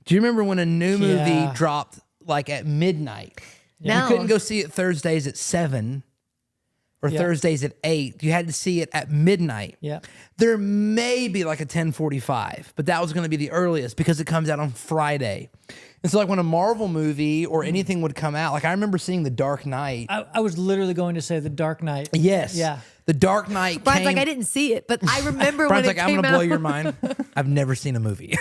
Do you remember when a new movie Yeah. dropped like at midnight? No. You couldn't go see it Thursdays at 7 or Yeah. Thursdays at 8. You had to see it at midnight. Yeah. There may be like a 10:45, but that was going to be the earliest because it comes out on Friday. And so like when a Marvel movie or anything would come out, like I remember seeing The Dark Knight. I was literally going to say The Dark Knight. Yes. Yeah. The Dark Knight Brian's came. like, I didn't see it, but I remember Brian's when like, it I'm came going to out. blow your mind. I've never seen a movie.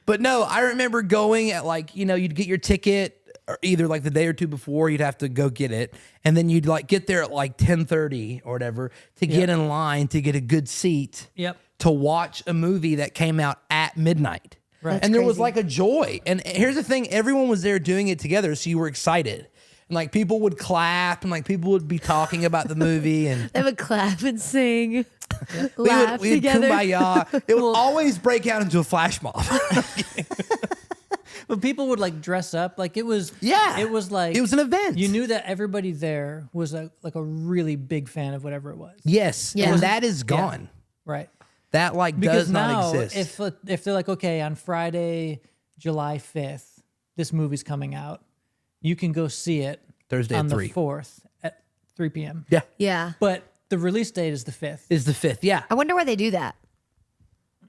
But no, I remember going at like, you'd get your ticket or either like the day or two before, you'd have to go get it. And then you'd like get there at like 10:30 or whatever to get in line to get a good seat Yep. to watch a movie that came out at midnight. Right. That's And there was crazy. like a joy. And here's the thing, everyone was there doing it together, so you were excited. And like people would clap and like people would be talking about the movie and They would clap and sing, we laugh would together. kumbaya. It would always break out into a flash mob. But people would like dress up. Like it was. Yeah. It was like It was an event. You knew that everybody there was like a really big fan of whatever it was. Yes. Yeah. And that is gone. Right. That like Because does not now, exist. if they're like, okay, on Friday, July 5th, this movie's coming out, you can go see it Thursday on at 3. the 4th at 3 p.m. Yeah. Yeah. But the release date is the 5th. Is the 5th. Yeah. I wonder why they do that.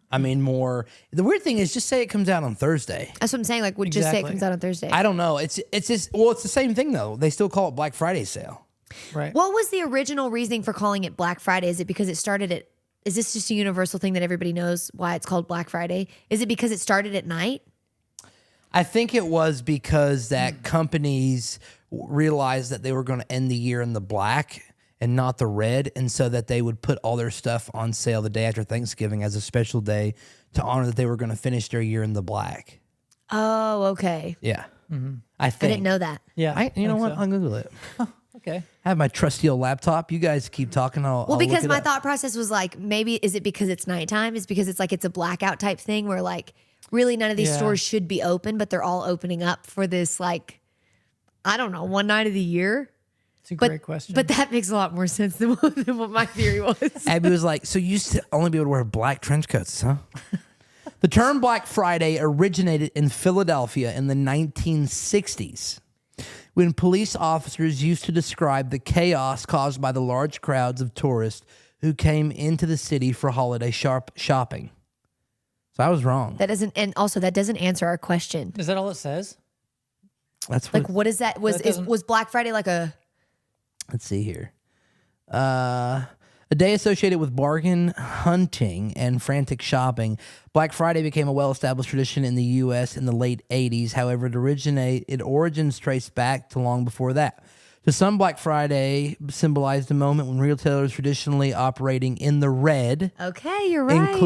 I mean, more. The weird thing is just say it comes out on Thursday. That's what I'm saying. Like, just say it Exactly. comes out on Thursday. I don't know. It's just, well, it's the same thing though. They still call it Black Friday sale. Right. What was the original reasoning for calling it Black Friday? Is it because it started at? Is this just a universal thing that everybody knows why it's called Black Friday? Is it because it started at night? I think it was because that companies realized that they were going to end the year in the black and not the red, and so that they would put all their stuff on sale the day after Thanksgiving as a special day to honor that they were going to finish their year in the black. Oh, okay. Yeah, I I think. didn't know that. Yeah. You know think what? so. I'll Google it. Okay. I have my trusty old laptop. You guys keep talking. Well, because my thought process was like, maybe is it because it's nighttime? Is because it's like it's a blackout type thing where like really none of these Yeah. stores should be open, but they're all opening up for this like, I don't know, one night of the year. It's a But great question. But that makes a lot more sense than what my theory was. Abby was like, so you used to only be able to wear black trench coats, huh? The term Black Friday originated in Philadelphia in the 1960s when police officers used to describe the chaos caused by the large crowds of tourists who came into the city for holiday shopping. So I was wrong. That doesn't, and also that doesn't answer our question. Is that all it says? That's what, Like, what is that? That doesn't- Was Black Friday like a? let's see here. A day associated with bargain hunting and frantic shopping, Black Friday became a well-established tradition in the U.S. in the late 80s. However, its origins trace back to long before that. To some, Black Friday symbolized a moment when retailers traditionally operating in the red, Okay, you're right.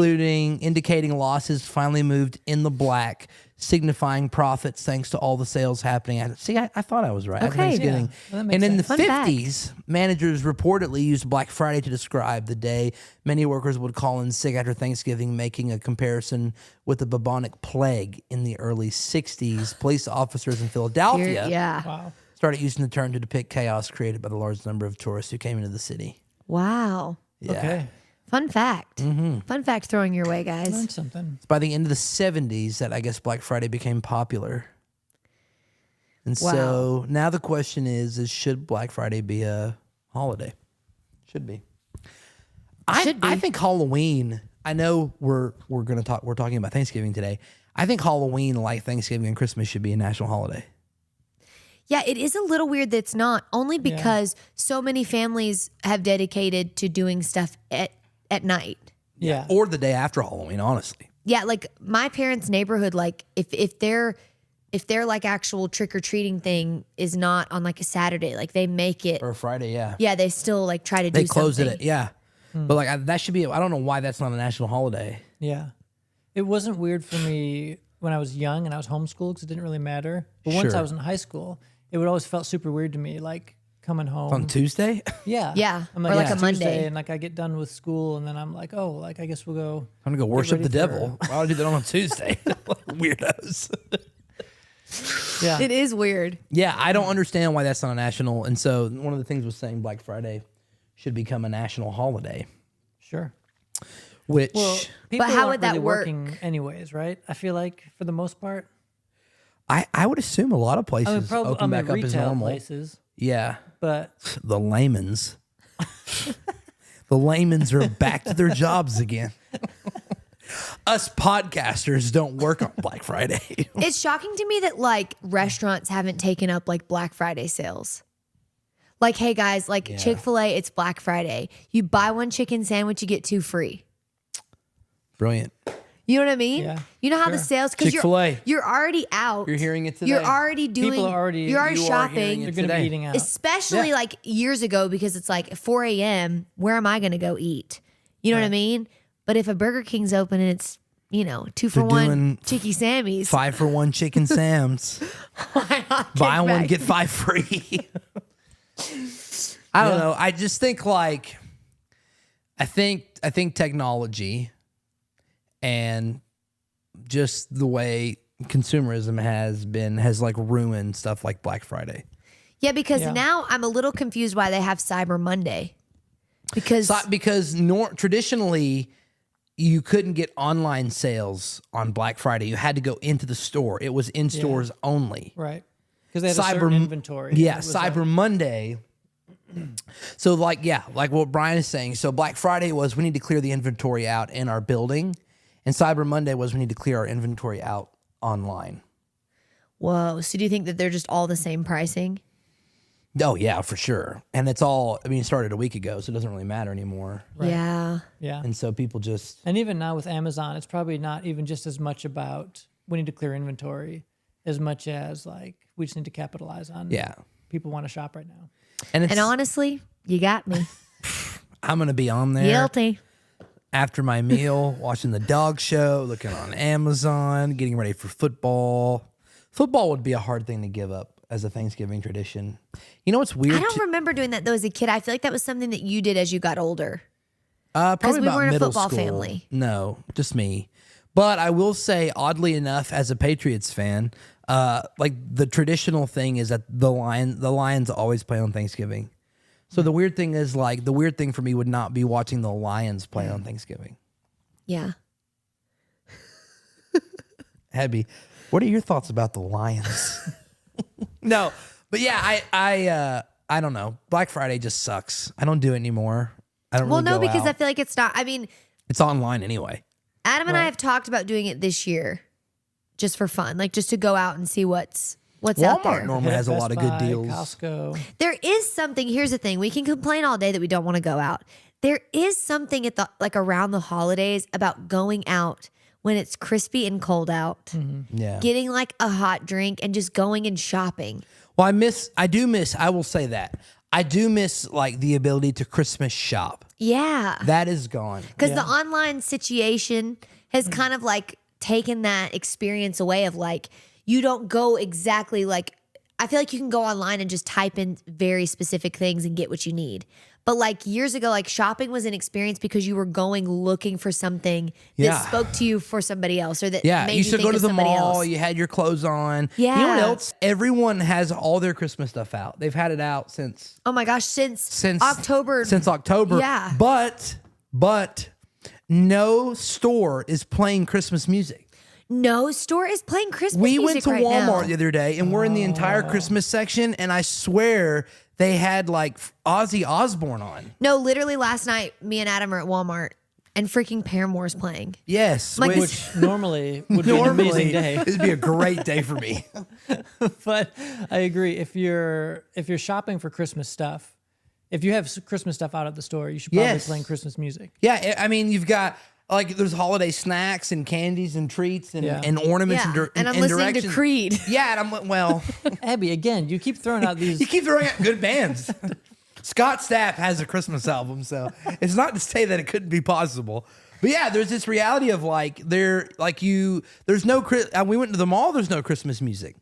indicating losses, finally moved in the black, signifying profits thanks to all the sales happening. See, I thought I was right. At Okay. Thanksgiving. Yeah, well, that makes And in the sense. Fun fact. 50s, managers reportedly used Black Friday to describe the day many workers would call in sick after Thanksgiving, making a comparison with the bubonic plague in the early 60s. Police officers in Philadelphia yeah. Wow. started using the term to depict chaos created by the large number of tourists who came into the city. Wow. Yeah. Okay. Fun fact. Fun fact throwing your way, guys. Learned something. It's by the end of the 70s that I guess Black Friday became popular. And so now the question is should Black Friday be a holiday? Should be. I think Halloween, I know we're talking about Thanksgiving today. I think Halloween, like Thanksgiving and Christmas, should be a national holiday. Yeah, it is a little weird that it's not, only because so many families have dedicated to doing stuff at night. Yeah. Or the day after Halloween, honestly. Yeah, like my parents' neighborhood, like if their like actual trick or treating thing is not on like a Saturday, like they make it Or Friday, yeah. Yeah, they still like try to They do close something. it, yeah. But like that should be, I don't know why that's not a national holiday. Yeah. It wasn't weird for me when I was young and I was homeschooled because it didn't really matter. But once Sure. I was in high school, it would always felt super weird to me, like coming home. On Tuesday? Yeah. Yeah, I'm or like it's a Monday. Tuesday, and like I get done with school and then I'm like, oh, like I guess we'll go. I'm gonna go worship the ready for- devil. Why would I do that on a Tuesday? Weirdos. Yeah. It is weird. Yeah, I don't understand why that's not a national. And so one of the things was saying Black Friday should become a national holiday, Sure. which Well, people how aren't would that really work? working anyways, right? I feel like for the most part. I would assume a lot of places I mean, probably open back up as retail normal. places, Yeah, but the layman's. The layman's are back to their jobs again. Us podcasters don't work on Black Friday. It's shocking to me that like restaurants haven't taken up like Black Friday sales. Like, hey guys, like Chick-fil-A, it's Black Friday. You buy one chicken sandwich, you get 2 free. Brilliant. You know what I mean? Yeah, You know how the sure. sales, because Chick-fil-A. you're already out. You're hearing it today. You're already doing. People are already- You're already you are hearing shopping. it you're going to today. be eating out. Especially Yeah. like years ago, because it's like 4 a.m. Where am I going to go eat? You know what I mean? But if a Burger King's open and it's, 2 for They're 1 doing Chicky Sammy's, 5 for 1 chicken Sam's. why not Buy kick one, back? get 5 free. I don't know. I just think like I think technology and just the way consumerism has like ruined stuff like Black Friday. Yeah, because Yeah. now I'm a little confused why they have Cyber Monday. Because Traditionally you couldn't get online sales on Black Friday. You had to go into the store. It was in stores only. Right. Because they had a certain inventory. Yeah, It was Cyber Monday. So like what Brian is saying. So Black Friday was we need to clear the inventory out in our building, and Cyber Monday was we need to clear our inventory out online. whoa, so do you think that they're just all the same pricing? Oh yeah, for sure. And it's all. I mean, it started a week ago, so it doesn't really matter anymore. Yeah. Yeah. And so people just And even now with Amazon, it's probably not even just as much about we need to clear inventory as much as like we just need to capitalize on people want to shop right now. and it's. And honestly, you got me. I'm gonna be on there Guilty. after my meal, watching the dog show, looking on Amazon, getting ready for football. Football would be a hard thing to give up as a Thanksgiving tradition. You know what's weird? I don't remember doing that though as a kid. I feel like that was something that you did as you got older. Probably we about weren't a middle football school. family. No, just me. But I will say, oddly enough, as a Patriots fan, like the traditional thing is that the Lions always play on Thanksgiving. So the weird thing is, like, the weird thing for me would not be watching the Lions play on Thanksgiving. Yeah. Hebby, what are your thoughts about the Lions? No, but yeah, I don't know. Black Friday just sucks. I don't do it anymore. I don't. Well, really no, go because I out. feel like it's not. I mean, It's online anyway. Adam and I have talked about doing it this year, just for fun, like just to go out and see what's out there. Walmart normally has a Best lot of good Buy, deals. Costco. There is something. Here's the thing: we can complain all day that we don't want to go out. There is something at the like around the holidays about going out when it's crispy and cold out, Yeah. getting like a hot drink and just going and shopping. Well, I do miss, I will say that. I do miss like the ability to Christmas shop. Yeah, That is gone. because the online situation has kind of like taken that experience away of like you don't go exactly like I feel like you can go online and just type in very specific things and get what you need. But like years ago, like shopping was an experience because you were going looking for something that Yeah. spoke to you for somebody else or that Yeah, made you you used to think go to of the somebody mall, else. you had your clothes on. You know what Yeah. else? Everyone has all their Christmas stuff out. They've had it out since Oh my gosh, since October. Since October. Yeah. But but no store is playing Christmas music. No store is playing Christmas We music went to right Walmart now. the other day, and we're in the entire Christmas section, and I swear they had like Ozzy Osbourne on. No, literally last night, me and Adam are at Walmart, and freaking Paramore's playing. Yes, Like Which normally would be an amazing day. it'd be a great day for me. But I agree. If you're shopping for Christmas stuff, if you have Christmas stuff out at the store, you should probably be Yes. playing Christmas music. Yeah, I mean, you've got like there's holiday snacks and candies and treats and, Yeah. and ornaments Yeah, and, and I'm and listening to directions. Creed. Yeah, and I'm well. Abby, again, you keep throwing out these. You keep throwing out good bands. Scott Stapp has a Christmas album, so it's not to say that it couldn't be possible. But yeah, there's this reality of like there's no we went to the mall, there's no Christmas music.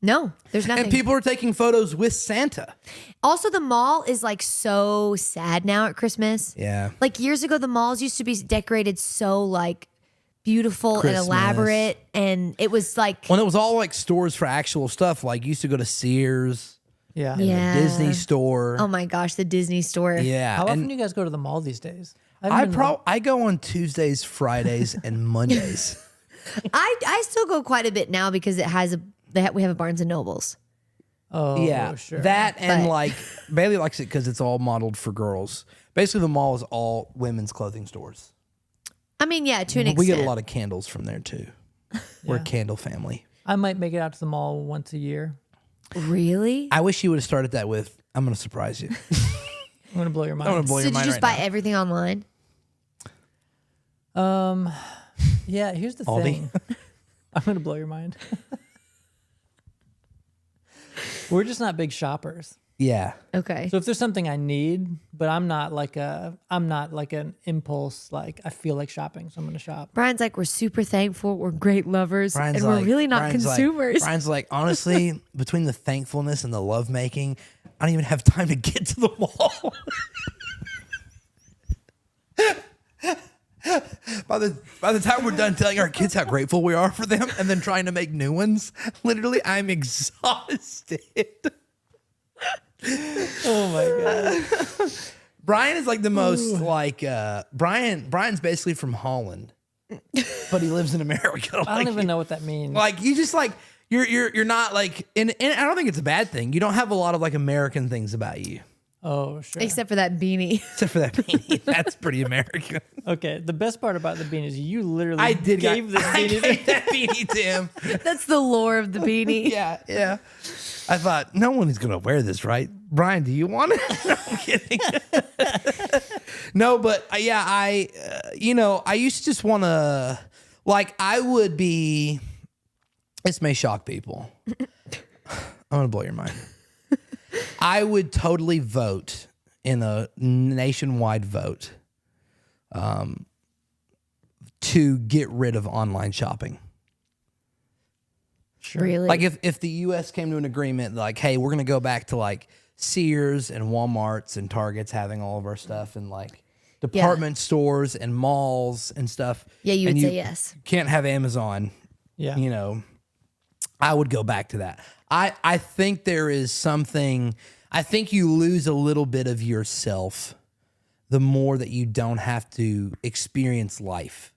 No, there's nothing. And people are taking photos with Santa. Also, the mall is like so sad now at Christmas. Yeah. Like years ago, the malls used to be decorated so like beautiful Christmas. and elaborate, and it was like When it was all like stores for actual stuff, like you used to go to Sears, Yeah. Yeah. the Disney store. oh my gosh, the Disney store. Yeah. How often and do you guys go to the mall these days? haven't been to I go on Tuesdays, Fridays, and Mondays. I still go quite a bit now because it has we have a Barnes and Nobles. Oh, Yeah, sure. that and But- like Bailey likes it because it's all modeled for girls. Basically, the mall is all women's clothing stores. I mean, yeah, to an But extent. we get a lot of candles from there too. We're a candle family. I might make it out to the mall once a year. Really? I wish you would have started that with, I'm going to surprise you. I'm gonna blow your mind. I'm going to blow So your did you mind just right buy now. everything online? Yeah, here's the Aldi? thing. I'm gonna blow your mind. We're just not big shoppers. Yeah. Okay. So if there's something I need, but I'm not like an impulse, like I feel like shopping, so I'm gonna shop. Brian's like, we're super thankful. We're great lovers. Brian's and like, we're really not Brian's like- consumers. Brian's like, honestly, between the thankfulness and the lovemaking, I don't even have time to get to the mall. By the time we're done telling our kids how grateful we are for them and then trying to make new ones, literally, I'm exhausted. Oh my god. Brian is like the most like Brian's basically from Holland, but he lives in America. I don't even know what that means. Like you just like you're not like and I don't think it's a bad thing. You don't have a lot of like American things about you. Oh, sure. Except for that beanie. Except for that beanie. That's pretty American. Okay, the best part about the beanie is you literally I did gave this I beanie. gave that beanie to him. That's the lore of the beanie. Yeah. I thought no one is gonna wear this, right? Brian, do you want it? No, I'm kidding. No, but I used to just want to, like, I would be. This may shock people. I'm gonna blow your mind. I would totally vote in a nationwide vote to get rid of online shopping. Really? Like if the U.S. came to an agreement, like, hey, we're gonna go back to like Sears and Walmarts and Targets having all of our stuff and like department stores and malls and stuff. Yeah, you and would say yes. Can't have Amazon. Yeah. You know, I would go back to that. I think there is something. I think you lose a little bit of yourself the more that you don't have to experience life.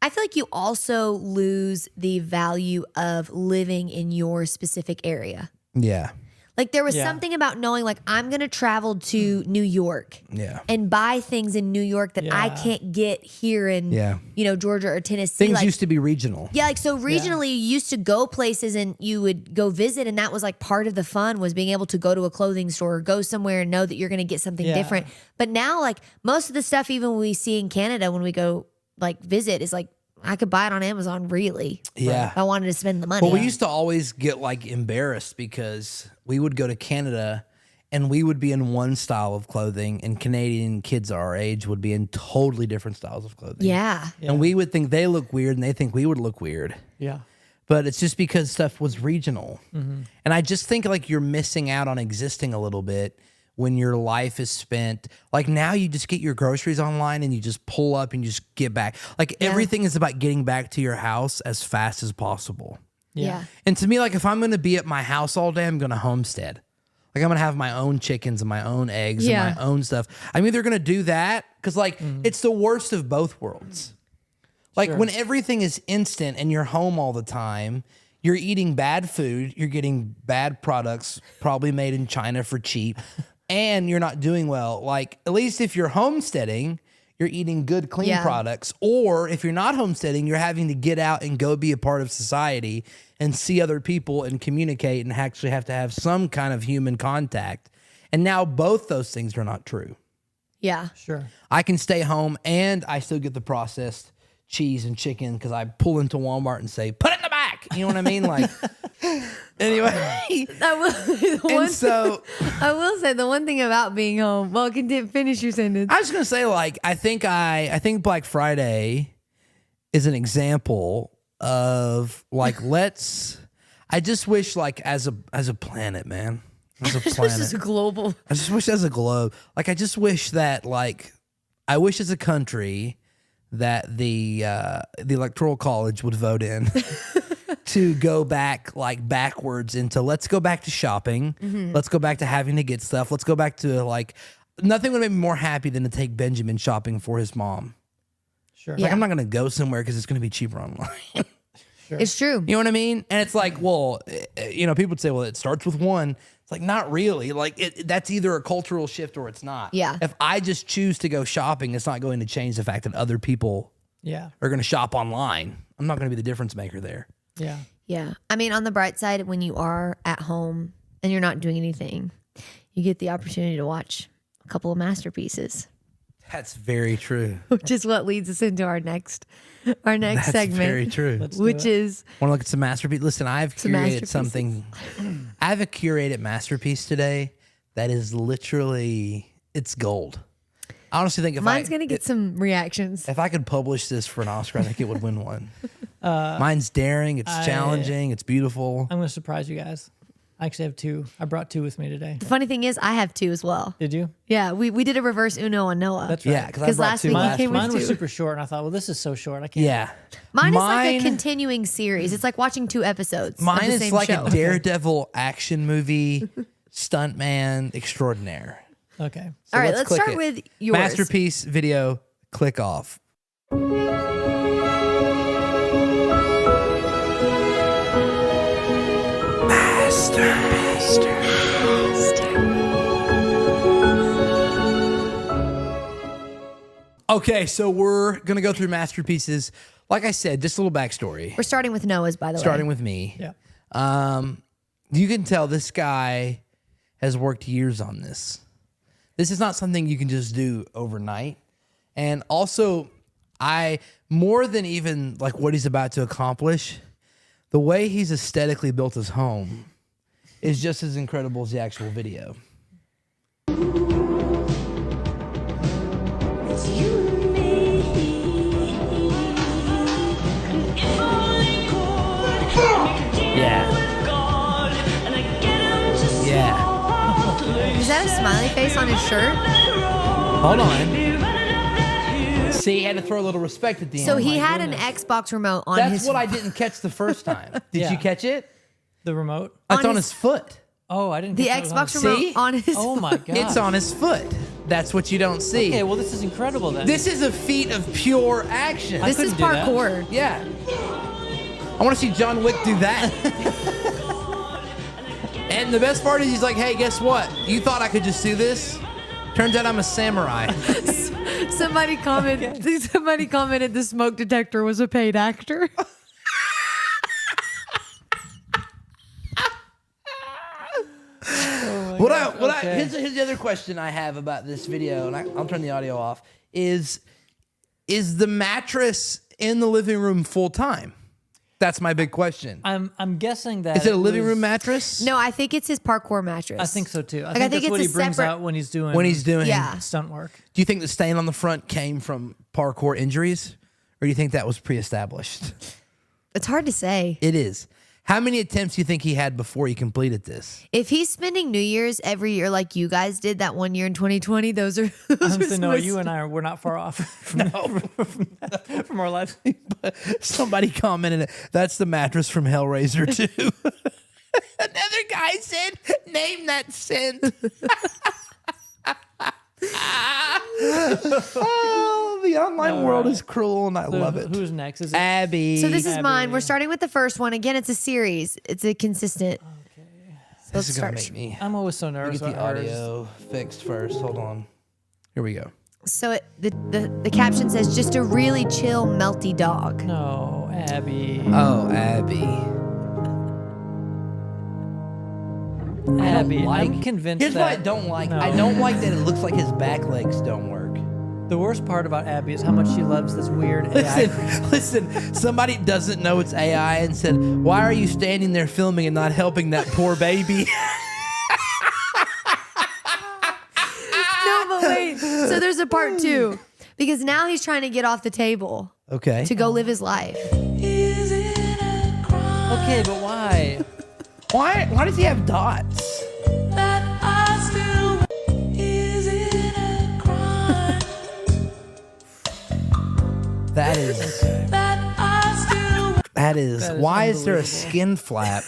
I feel like you also lose the value of living in your specific area. Yeah. Like there was Yeah. something about knowing like I'm going to travel to New York Yeah. and buy things in New York that I Yeah. can't get here in, Yeah. Georgia or Tennessee. Things like, used to be regional. yeah, like so regionally you used to go places and you would go visit and that was like part of the fun was being able to go to a clothing store or go somewhere and know that you're going to get something Yeah. different. But now like most of the stuff even we see in Canada when we go like visit is like I could buy it on Amazon really. Yeah. If I wanted to spend the money. Well, we used to always get like embarrassed because we would go to Canada and we would be in one style of clothing and Canadian kids our age would be in totally different styles of clothing. yeah. And we would think they look weird and they think we would look weird. Yeah. But it's just because stuff was regional. And I just think like you're missing out on existing a little bit when your life is spent. Like now you just get your groceries online and you just pull up and you just get back. Like everything is about getting back to your house as fast as possible. Yeah. And to me, like if I'm going to be at my house all day, I'm going to homestead. Like I'm gonna have my own chickens and my own eggs Yeah. and my own stuff. I'm either gonna do that because like it's the worst of both worlds. Like Sure. when everything is instant and you're home all the time, you're eating bad food, you're getting bad products, probably made in China for cheap, and you're not doing well. Like at least if you're homesteading, you're eating good, clean Yeah. products. Or if you're not homesteading, you're having to get out and go be a part of society and see other people and communicate and actually have to have some kind of human contact. And now both those things are not true. Yeah. Sure. I can stay home and I still get the processed cheese and chicken because I pull into Walmart and say, put it in the back. You know what I mean? Like, anyway. I will say the one thing about being home. Well, finish your sentence. I was gonna say, like, I think Black Friday is an example of like I just wish like as a planet, man. As a This planet. is global. I just wish as a globe. Like I just wish that I wish as a country that the electoral college would vote in to go back backwards into let's go back to shopping. Let's go back to having to get stuff. Let's go back to nothing would make me more happy than to take Benjamin shopping for his mom. Sure. Yeah. Like I'm not gonna go somewhere because it's gonna be cheaper online. It's true. You know what I mean? And it's like, well, people would say, well, it starts with one. It's like, not really. Like that's either a cultural shift or it's not. Yeah. If I just choose to go shopping, it's not going to change the fact that other people Yeah. are going to shop online. I'm not going to be the difference maker there. Yeah. Yeah. I mean, on the bright side, when you are at home and you're not doing anything, you get the opportunity to watch a couple of masterpieces, That's very true. which is what leads us into our next That's segment, very true. Let's do which it. is Want to look at some masterpiece? Listen, I've Some curated masterpieces. something. I have a curated masterpiece today that is literally, it's gold. I honestly think mine's going to get some reactions. if I could publish this for an Oscar, I think it would win one. Mine's daring, it's challenging, it's beautiful. I'm going to surprise you guys. I actually have two. I brought two with me today. The funny thing is, I have two as well. Did you? Yeah, we did a reverse Uno on Noah. That's right. Yeah, because I 'Cause brought last two week you last came week. with Mine was two. super short, and I thought, well, this is so short. I can't. Yeah. Mine is like a continuing series. It's like watching two episodes. of Mine the is same like show. a Daredevil action movie, stuntman extraordinaire. Okay. So All right, let's click start it. with yours. Masterpiece video, click off. Okay, so we're gonna go through masterpieces. Like I said, just a little backstory. We're starting with Noah's, by the way. Starting with me. Yeah. You can tell this guy has worked years on this. This is not something you can just do overnight. And also, more than even like what he's about to accomplish, the way he's aesthetically built his home is just as incredible as the actual video. Yeah. Yeah. Is that a smiley face on his shirt? Hold on. See, he had to throw a little respect at the end. So he had an Xbox remote on That's his. what I didn't catch the first time. Did Yeah. you catch it? The remote. It's On on his- his foot. Oh, I didn't. the catch that was Xbox on remote See? on his. Oh my god. It's on his foot. That's what you don't see. Okay, well this is incredible then. This is a feat of pure action. This is couldn't do that. parkour. Yeah. I want to see John Wick do that. And the best part is he's like, hey, guess what? You thought I could just do this? Turns out I'm a samurai. Somebody commented. Somebody commented the smoke detector was a paid actor. Here's the other question I have about this video, and I'll turn the audio off, is the mattress in the living room full time? That's my big question. I'm guessing that Is it a living was- room mattress? No, I think it's his parkour mattress. I think so too. I I think think that's what he it's a brings separate- out when he's doing Yeah. stunt work. Do you think the stain on the front came from parkour injuries? Or do you think that was pre-established? It's hard to say. It is. How many attempts do you think he had before he completed this? If he's spending New Year's every year like you guys did that one year in 2020, those are. Honestly, no, you and I we're not far off from our lives. Somebody commented, that's the mattress from Hellraiser 2. Another guy said, name that scent. Oh, the online world is cruel, and I love it. Who's next? Is it Abby. So this is mine. We're starting with the first one. Again, it's a series. It's a consistent. Okay. So This is going to make me I'm always so nervous get the about audio fixed first. Hold on. Here we go. So the caption says, just a really chill, melty dog. No, Abby. Oh, Abby. Abby, like, I'm convinced Here's that what I don't like. No. I don't like that it looks like his back legs don't work. The worst part about Abby is how much she loves this weird AI. Listen, somebody doesn't know it's AI and said, why are you standing there filming and not helping that poor baby? No, but wait. So there's a part 2 because now he's trying to get off the table Okay. to go live his life. Okay, but why? Why does he have dots? That is why is there a skin flap?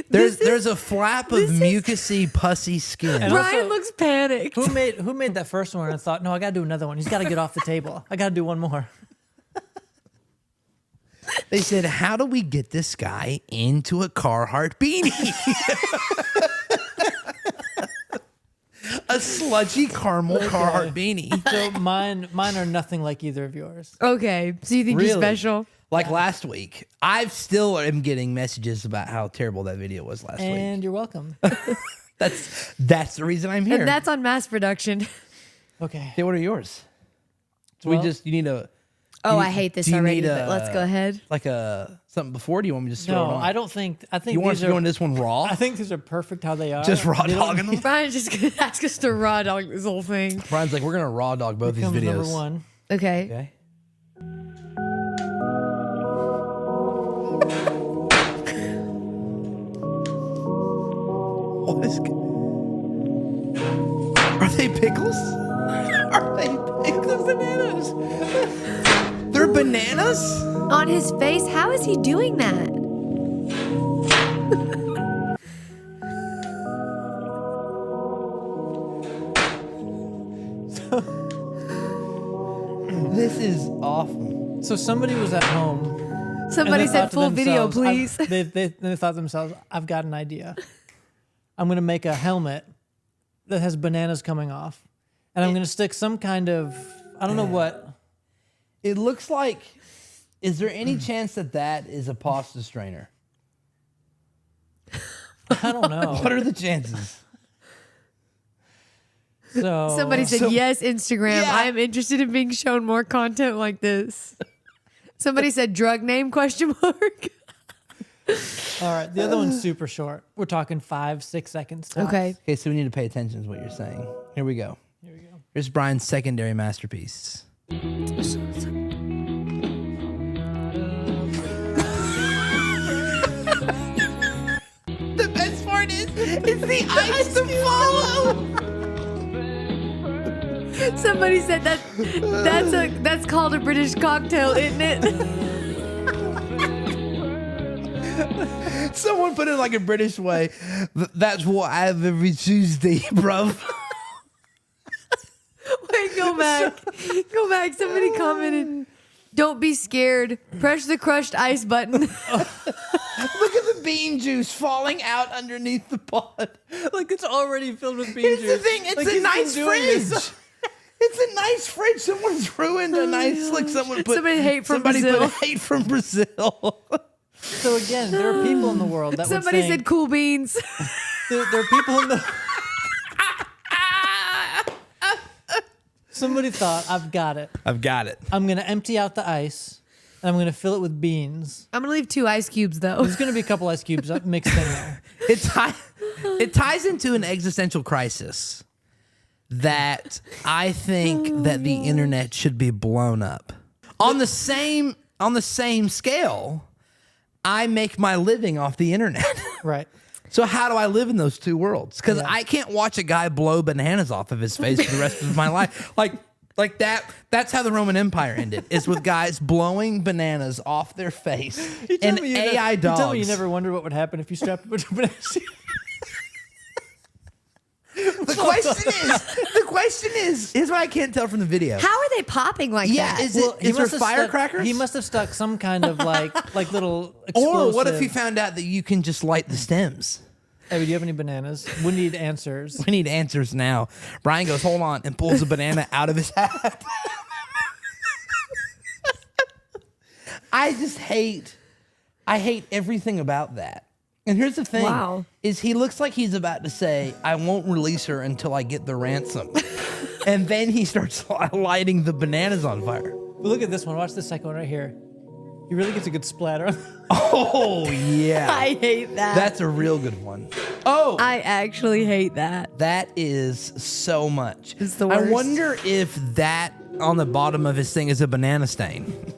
There's a flap of mucusy, pussy skin. And Ryan also, looks panicked. Who made that first one and thought, no, I got to do another one. He's got to get off the table. I got to do one more. They said, how do we get this guy into a Carhartt beanie? A sludgy caramel Carhartt beanie. So mine are nothing like either of yours. Okay, so you think you're special? Like last week. I still am getting messages about how terrible that video was last And week. you're welcome. That's the reason I'm here. And that's on mass production. Okay. Okay, what are yours? So Well- you need a... Oh, I hate this do you already, need but let's go ahead. Like something before? Do you want me to just throw it No, on? I think You want us these to go are. in this one raw? I think these are perfect how they are. Just raw You don't dogging them? Brian's just going to ask us to raw dog this whole thing. Brian's like, we're going to raw dog both these Comes videos. number one. Okay. Okay. What is... Are they pickles? Are they pickles? They're bananas. They're bananas? On his face? How is he doing that? This is awful. So somebody was at home. Somebody and they said thought to full video, themselves, please. They thought to themselves, I've got an idea. I'm going to make a helmet that has bananas coming off. And I'm going to stick some kind of, I don't know what. It looks like... Is there any chance that is a pasta strainer? I don't know. What are the chances? So Somebody said, yes, Instagram. Yeah. I am interested in being shown more content like this. Somebody said, drug name, question mark. All right. The other one's super short. We're talking 5-6 seconds. Tops. Okay. Okay, so we need to pay attention to what you're saying. Here we go. Here we go. Here's Brian's secondary masterpiece. The best part is the ice to follow. Somebody said that's called a British cocktail, isn't it? Someone put it like a British way. That's what I have every Tuesday, bruv. Wait, go back. Go back. Somebody commented, don't be scared. Press the crushed ice button. Look at the bean juice falling out underneath the pot. Like it's already filled with bean Here's juice. the thing, it's Like, a he's nice been doing this. fridge. It's a nice fridge. Someone's ruined a nice, like someone put Somebody hate from somebody Brazil. put hate from Brazil. So again, there are people in the world that Somebody would said think, cool beans. there are people in the. Somebody thought, I've got it. I've got it. I'm gonna empty out the ice, and I'm gonna fill it with beans. I'm going to leave 2 ice cubes, though. There's gonna be a couple ice cubes mixed in there. It ties into an existential crisis that I think that the internet should be blown up. On the same scale, I make my living off the internet. Right. So how do I live in those two worlds? Because Yeah. I can't watch a guy blow bananas off of his face for the rest of my life. Like Like that's how the Roman Empire ended, is with guys blowing bananas off their face and AI dogs. You tell me you never wondered what would happen if you strapped a bunch of bananas. The question is, here's what I can't tell from the video. How are they popping like that? Is there firecrackers? He must have stuck some kind of like little explosive. Or what if he found out that you can just light the stems? Hey, do you have any bananas? We need answers. We need answers now. Brian goes, hold on, and pulls a banana out of his hat. I hate everything about that. And here's the thing, is he looks like he's about to say, I won't release her until I get the ransom. And then he starts lighting the bananas on fire. But look at this one. Watch the second one right here. He really gets a good splatter. Oh, yeah. I hate that. That's a real good one. Oh. I actually hate that. That is so much. It's the worst. I wonder if that on the bottom of his thing is a banana stain.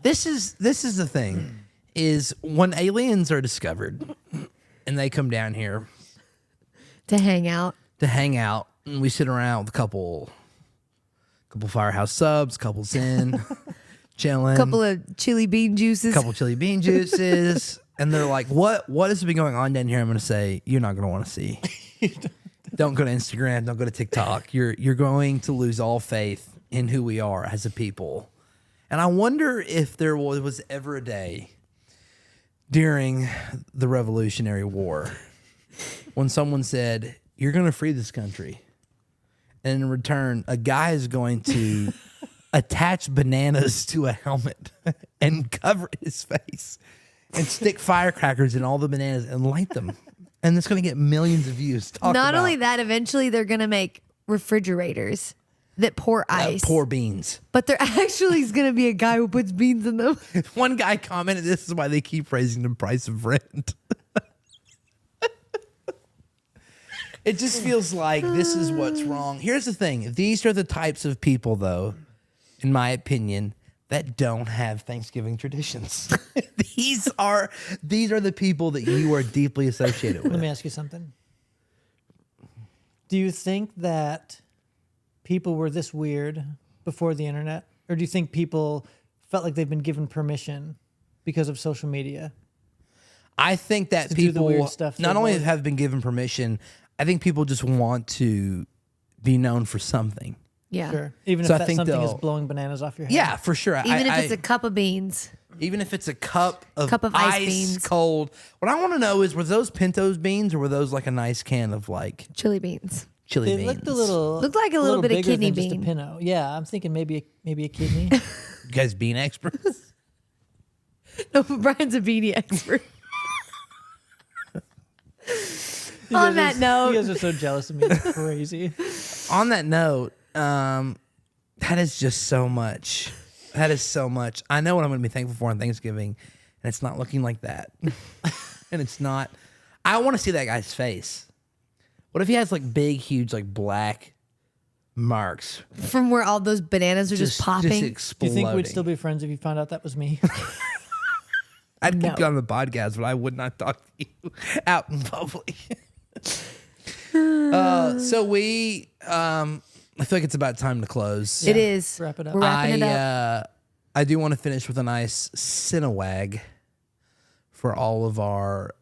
This is the thing, is when aliens are discovered and they come down here to hang out, and we sit around with a couple Firehouse subs, couple Zen, chilling, couple chili bean juices, and they're like, what has been going on down here? I'm going to say, you're not going to want to see. Don't go to Instagram, don't go to TikTok. You're going to lose all faith in who we are as a people. And I wonder if there was ever a day during the Revolutionary War when someone said, you're going to free this country. And in return, a guy is going to attach bananas to a helmet and cover his face and stick firecrackers in all the bananas and light them. And it's going to get millions of views. Not only that, eventually they're going to make refrigerators that pour ice. Pour beans. But there actually is going to be a guy who puts beans in them. One guy commented, this is why they keep raising the price of rent. It just feels like this is what's wrong. Here's the thing. These are the types of people, though, in my opinion, that don't have Thanksgiving traditions. These are the people that you are deeply associated with. Let me ask you something. Do you think that people were this weird before the internet? Or do you think people felt like they've been given permission because of social media? I think that people not only have been given permission, I think people just want to be known for something. Yeah. Sure. Even if that something is blowing bananas off your head. Yeah, for sure. Even if it's a cup of beans. Even if it's a cup of ice beans. Cold. What I want to know is, were those Pintos beans or were those like a nice can of like chili beans? Chili beans. Looked like a little bit of kidney bean. Just a pinot. Yeah, I'm thinking maybe a kidney. You guys bean experts? No, Brian's a beanie expert. On that note, you guys are so jealous of me. It's crazy. On that note, that is just so much. That is so much. I know what I'm going to be thankful for on Thanksgiving, and it's not looking like that. And it's not. I want to see that guy's face. What if he has like big, huge, like black marks from where all those bananas are just popping? Just exploding. Do you think we'd still be friends if you found out that was me? I'd keep you on the podcast, but I would not talk to you out in public. So we, I feel like it's about time to close. It is. Wrap it up. We're wrapping it up. I do want to finish with a nice Cinewag for all of our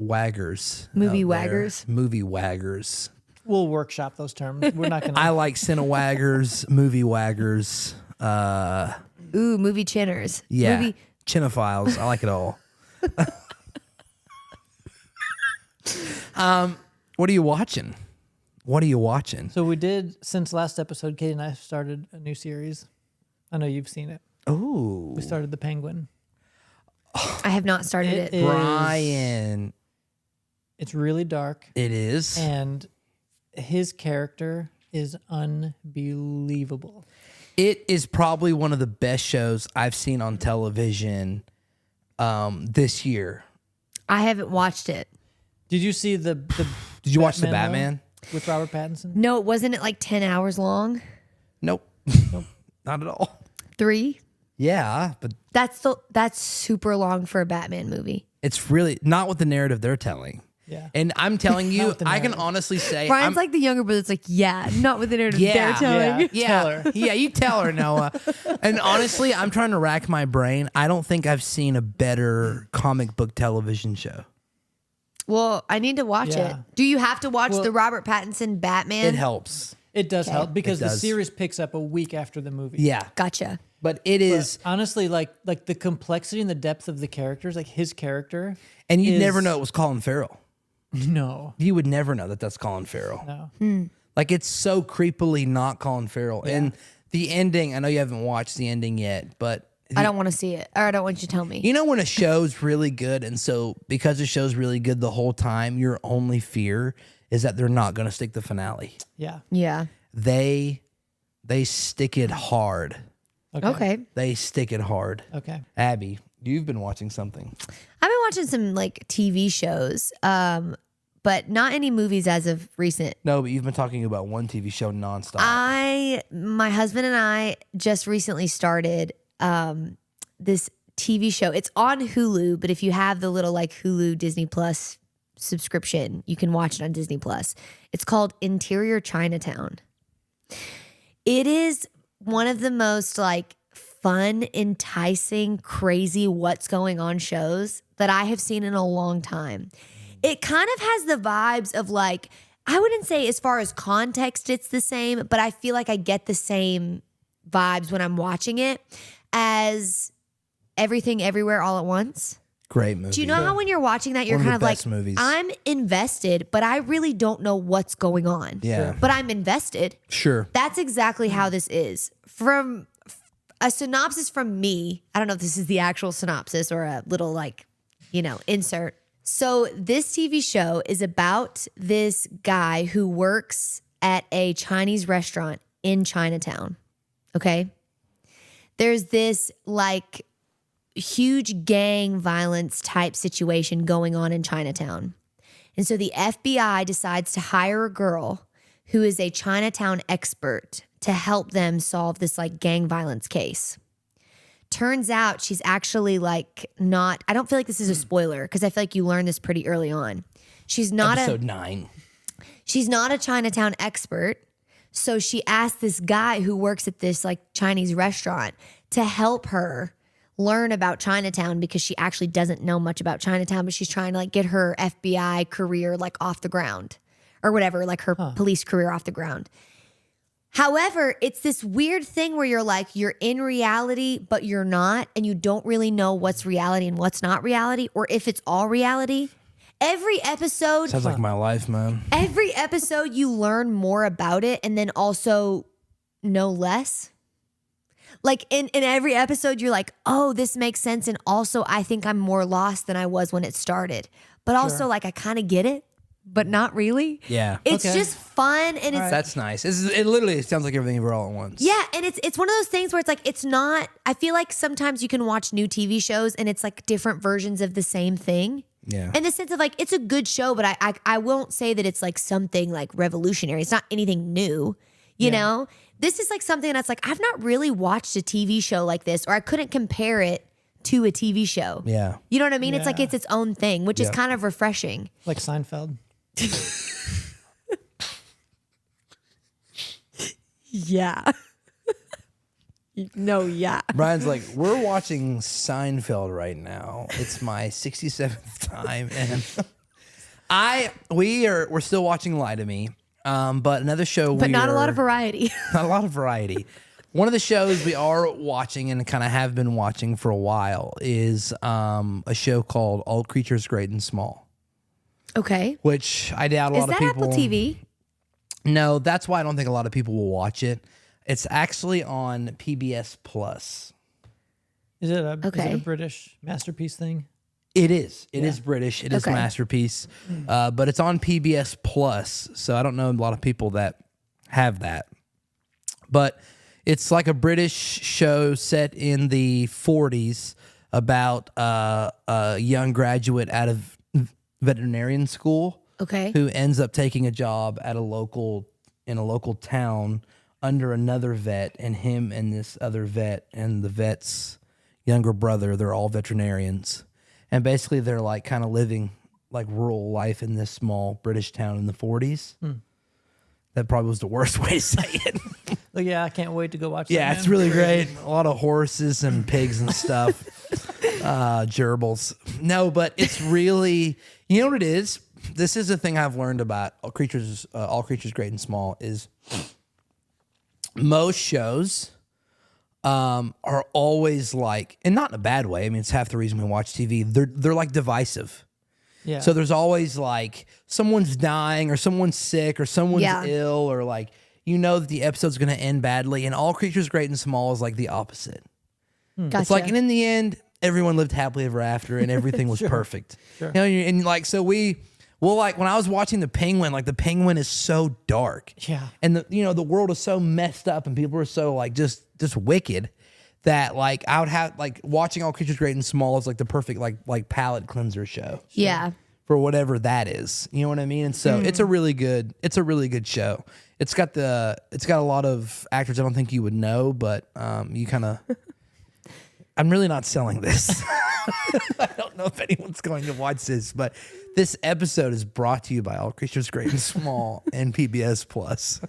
waggers. Movie waggers. Movie waggers. We'll workshop those terms. We're not going to. I like Cinewaggers, movie waggers. Ooh, movie chinners. Yeah. Movie Chinophiles. I like it all. What are you watching? What are you watching? So we did, since last episode, Katie and I started a new series. I know you've seen it. Oh. We started The Penguin. I have not started it. Brian. It's really dark. It is. And his character is unbelievable. It is probably one of the best shows I've seen on television this year. I haven't watched it. Did you see the Did you watch the Batman? With Robert Pattinson? No, wasn't it like 10 hours long? Nope. Nope. Not at all. 3? Yeah, but that's super long for a Batman movie. it's really not with the narrative they're telling. Yeah. And I'm telling you, with the I can narrative. honestly say, Brian's like the younger brother. It's like, yeah, not with the narrative they're telling. Tell her. Yeah, you tell her, Noah. And honestly, I'm trying to rack my brain. I don't think I've seen a better comic book television show. Well, I need to watch it. Yeah. Do you have to watch the Robert Pattinson Batman? It helps. It does help because It the does. series picks up a week after the movie. Yeah. Gotcha. But it is, Honestly, like the complexity and the depth of the characters, like his character. and you'd is- never know it was Colin Farrell. No. You would never know that that's Colin Farrell. No. Like, it's so creepily not Colin Farrell. And the ending, I know you haven't watched the ending yet, but I don't want to see it, or I don't want you to tell me. you know when a show's really good, and so because the show's really good the whole time, your only fear is that they're not going to stick the finale. Yeah. Yeah. They stick it hard. Okay. They stick it hard. Okay. Abby, you've been watching something. I've been watching some like TV shows, but not any movies as of recent. No, but you've been talking about one TV show nonstop. My husband and I just recently started this TV show. It's on Hulu, but if you have the little like Hulu Disney Plus subscription, you can watch it on Disney Plus. It's called Interior Chinatown. It is one of the most like fun, enticing, crazy what's going on shows that I have seen in a long time. It kind of has the vibes of like, I wouldn't say as far as context it's the same, but I feel like I get the same vibes when I'm watching it as Everything Everywhere All at Once. Great movie. Do you know how when you're watching that, you're One of kind the of best like, movies. I'm invested, but I really don't know what's going on. Yeah. But I'm invested. Sure. That's exactly how this is. From a synopsis from me, I don't know if this is the actual synopsis or a little like, insert. So this TV show is about this guy who works at a Chinese restaurant in Chinatown. Okay. There's this like huge gang violence type situation going on in Chinatown. And so the FBI decides to hire a girl who is a Chinatown expert to help them solve this like gang violence case. Turns out she's actually like not, I don't feel like this is a spoiler because I feel like you learn this pretty early on. She's not Episode 9. She's not a Chinatown expert. So she asked this guy who works at this like Chinese restaurant to help her learn about Chinatown because she actually doesn't know much about Chinatown, but she's trying to like get her FBI career like off the ground or whatever, like her police career off the ground. However, it's this weird thing where you're like, you're in reality, but you're not, and you don't really know what's reality and what's not reality, or if it's all reality. Every episode, Sounds like my life, man. every episode you learn more about it and then also know less. Like in every episode, you're like, oh, this makes sense. And also, I think I'm more lost than I was when it started. But also, like, I kind of get it, but not really. Yeah. It's Okay. just fun. And it's, That's nice. It literally sounds like Everything Everywhere All at Once. yeah. And it's one of those things where it's like, it's not, I feel like sometimes you can watch new TV shows and it's like different versions of the same thing. Yeah. In the sense of like, it's a good show, but I won't say that it's like something like revolutionary. It's not anything new, you know? This is like something that's like, I've not really watched a TV show like this, or I couldn't compare it to a TV show. Yeah. You know what I mean? It's like, Yeah. it's its own thing, which is Yeah. kind of refreshing. Like Seinfeld. Yeah. No, yeah. Brian's like, we're watching Seinfeld right now. It's my 67th time, and we're still watching Lie to Me. But another show, But not a lot of variety. not a lot of variety. One of the shows we are watching and kind of have been watching for a while is a show called All Creatures Great and Small, Okay. which I doubt a Is lot of that people. Apple TV? No, that's why I don't think a lot of people will watch it. It's actually on PBS Plus. Is it a Okay. British masterpiece thing? It is. It is British. It is a Okay. masterpiece. But it's on PBS Plus, so I don't know a lot of people that have that. But it's like a British show set in the 40s about a young graduate out of veterinarian school Okay. who ends up taking a job at a local town under another vet, and him and this other vet and the vet's younger brother, they're all veterinarians. And basically they're like kind of living like rural life in this small British town in the 40s. That probably was the worst way to say it. Well, yeah, I can't wait to go watch. Yeah, that, it's man. really great. A lot of horses and pigs and stuff. Gerbils. No, but it's really, you know what it is? This is the thing I've learned about all creatures great and small is most shows are always like, and not in a bad way. I mean, it's half the reason we watch TV. They're like divisive. Yeah. So there's always like someone's dying or someone's sick or someone's ill or like, you know that the episode's going to end badly. And All Creatures Great and Small is like the opposite. Gotcha. It's like, and in the end, everyone lived happily ever after and everything was perfect. Sure. You know, and like, so we'll like, when I was watching The Penguin, like The Penguin is so dark. Yeah. And the world is so messed up and people are so like just wicked that like I would have like watching All Creatures Great and Small is like the perfect like palate cleanser show. Yeah. For whatever that is. You know what I mean? And so it's a really good show. It's got a lot of actors I don't think you would know, but you kind of I'm really not selling this. I don't know if anyone's going to watch this, but this episode is brought to you by All Creatures Great and Small and PBS Plus.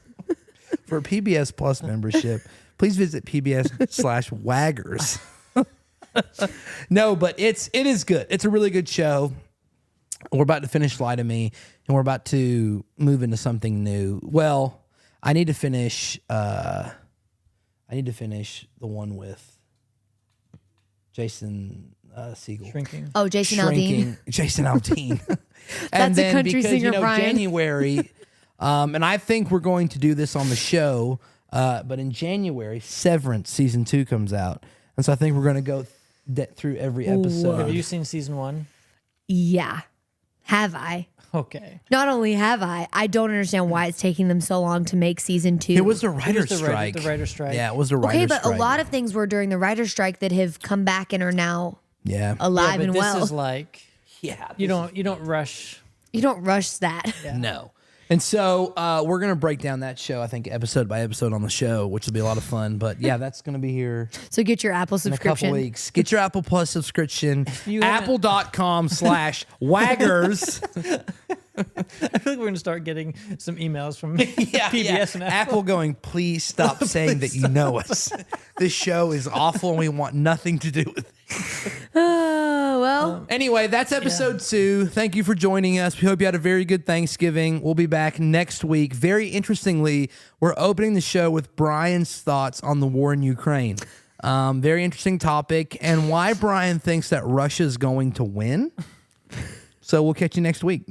For a PBS Plus membership, please visit PBS/Waggers. No, but it is good. It's a really good show. We're about to finish Lie to Me, and we're about to move into something new. Well, I need to finish the one with Jason Segel. Shrinking. Oh, Jason Aldean. Jason Aldean. That's a country singer, Brian. January, and I think we're going to do this on the show, but in January, Severance Season 2 comes out. And so I think we're going to go through every episode. Have you seen season 1? Yeah. Have I? Okay. Not only have I don't understand why it's taking them so long to make season 2. It was the writer's strike. The writer's strike. Yeah, it was the writer's strike. Okay, but a lot of things were during the writer's strike that have come back and are now alive but and this well. is like you don't rush. You don't rush that. Yeah. No. And so we're going to break down that show, I think, episode by episode on the show, which will be a lot of fun. But yeah, that's going to be here So get your Apple in a couple subscription. weeks. Get your Apple Plus subscription. you haven't- Apple.com/Waggers. I feel like we're going to start getting some emails from PBS and Apple going, please stop saying that you know us. This show is awful and we want nothing to do with it. Oh, well. Anyway, that's episode 2. Thank you for joining us. We hope you had a very good Thanksgiving. We'll be back next week. Very interestingly, we're opening the show with Brian's thoughts on the war in Ukraine. Very interesting topic and why Brian thinks that Russia's going to win. So we'll catch you next week.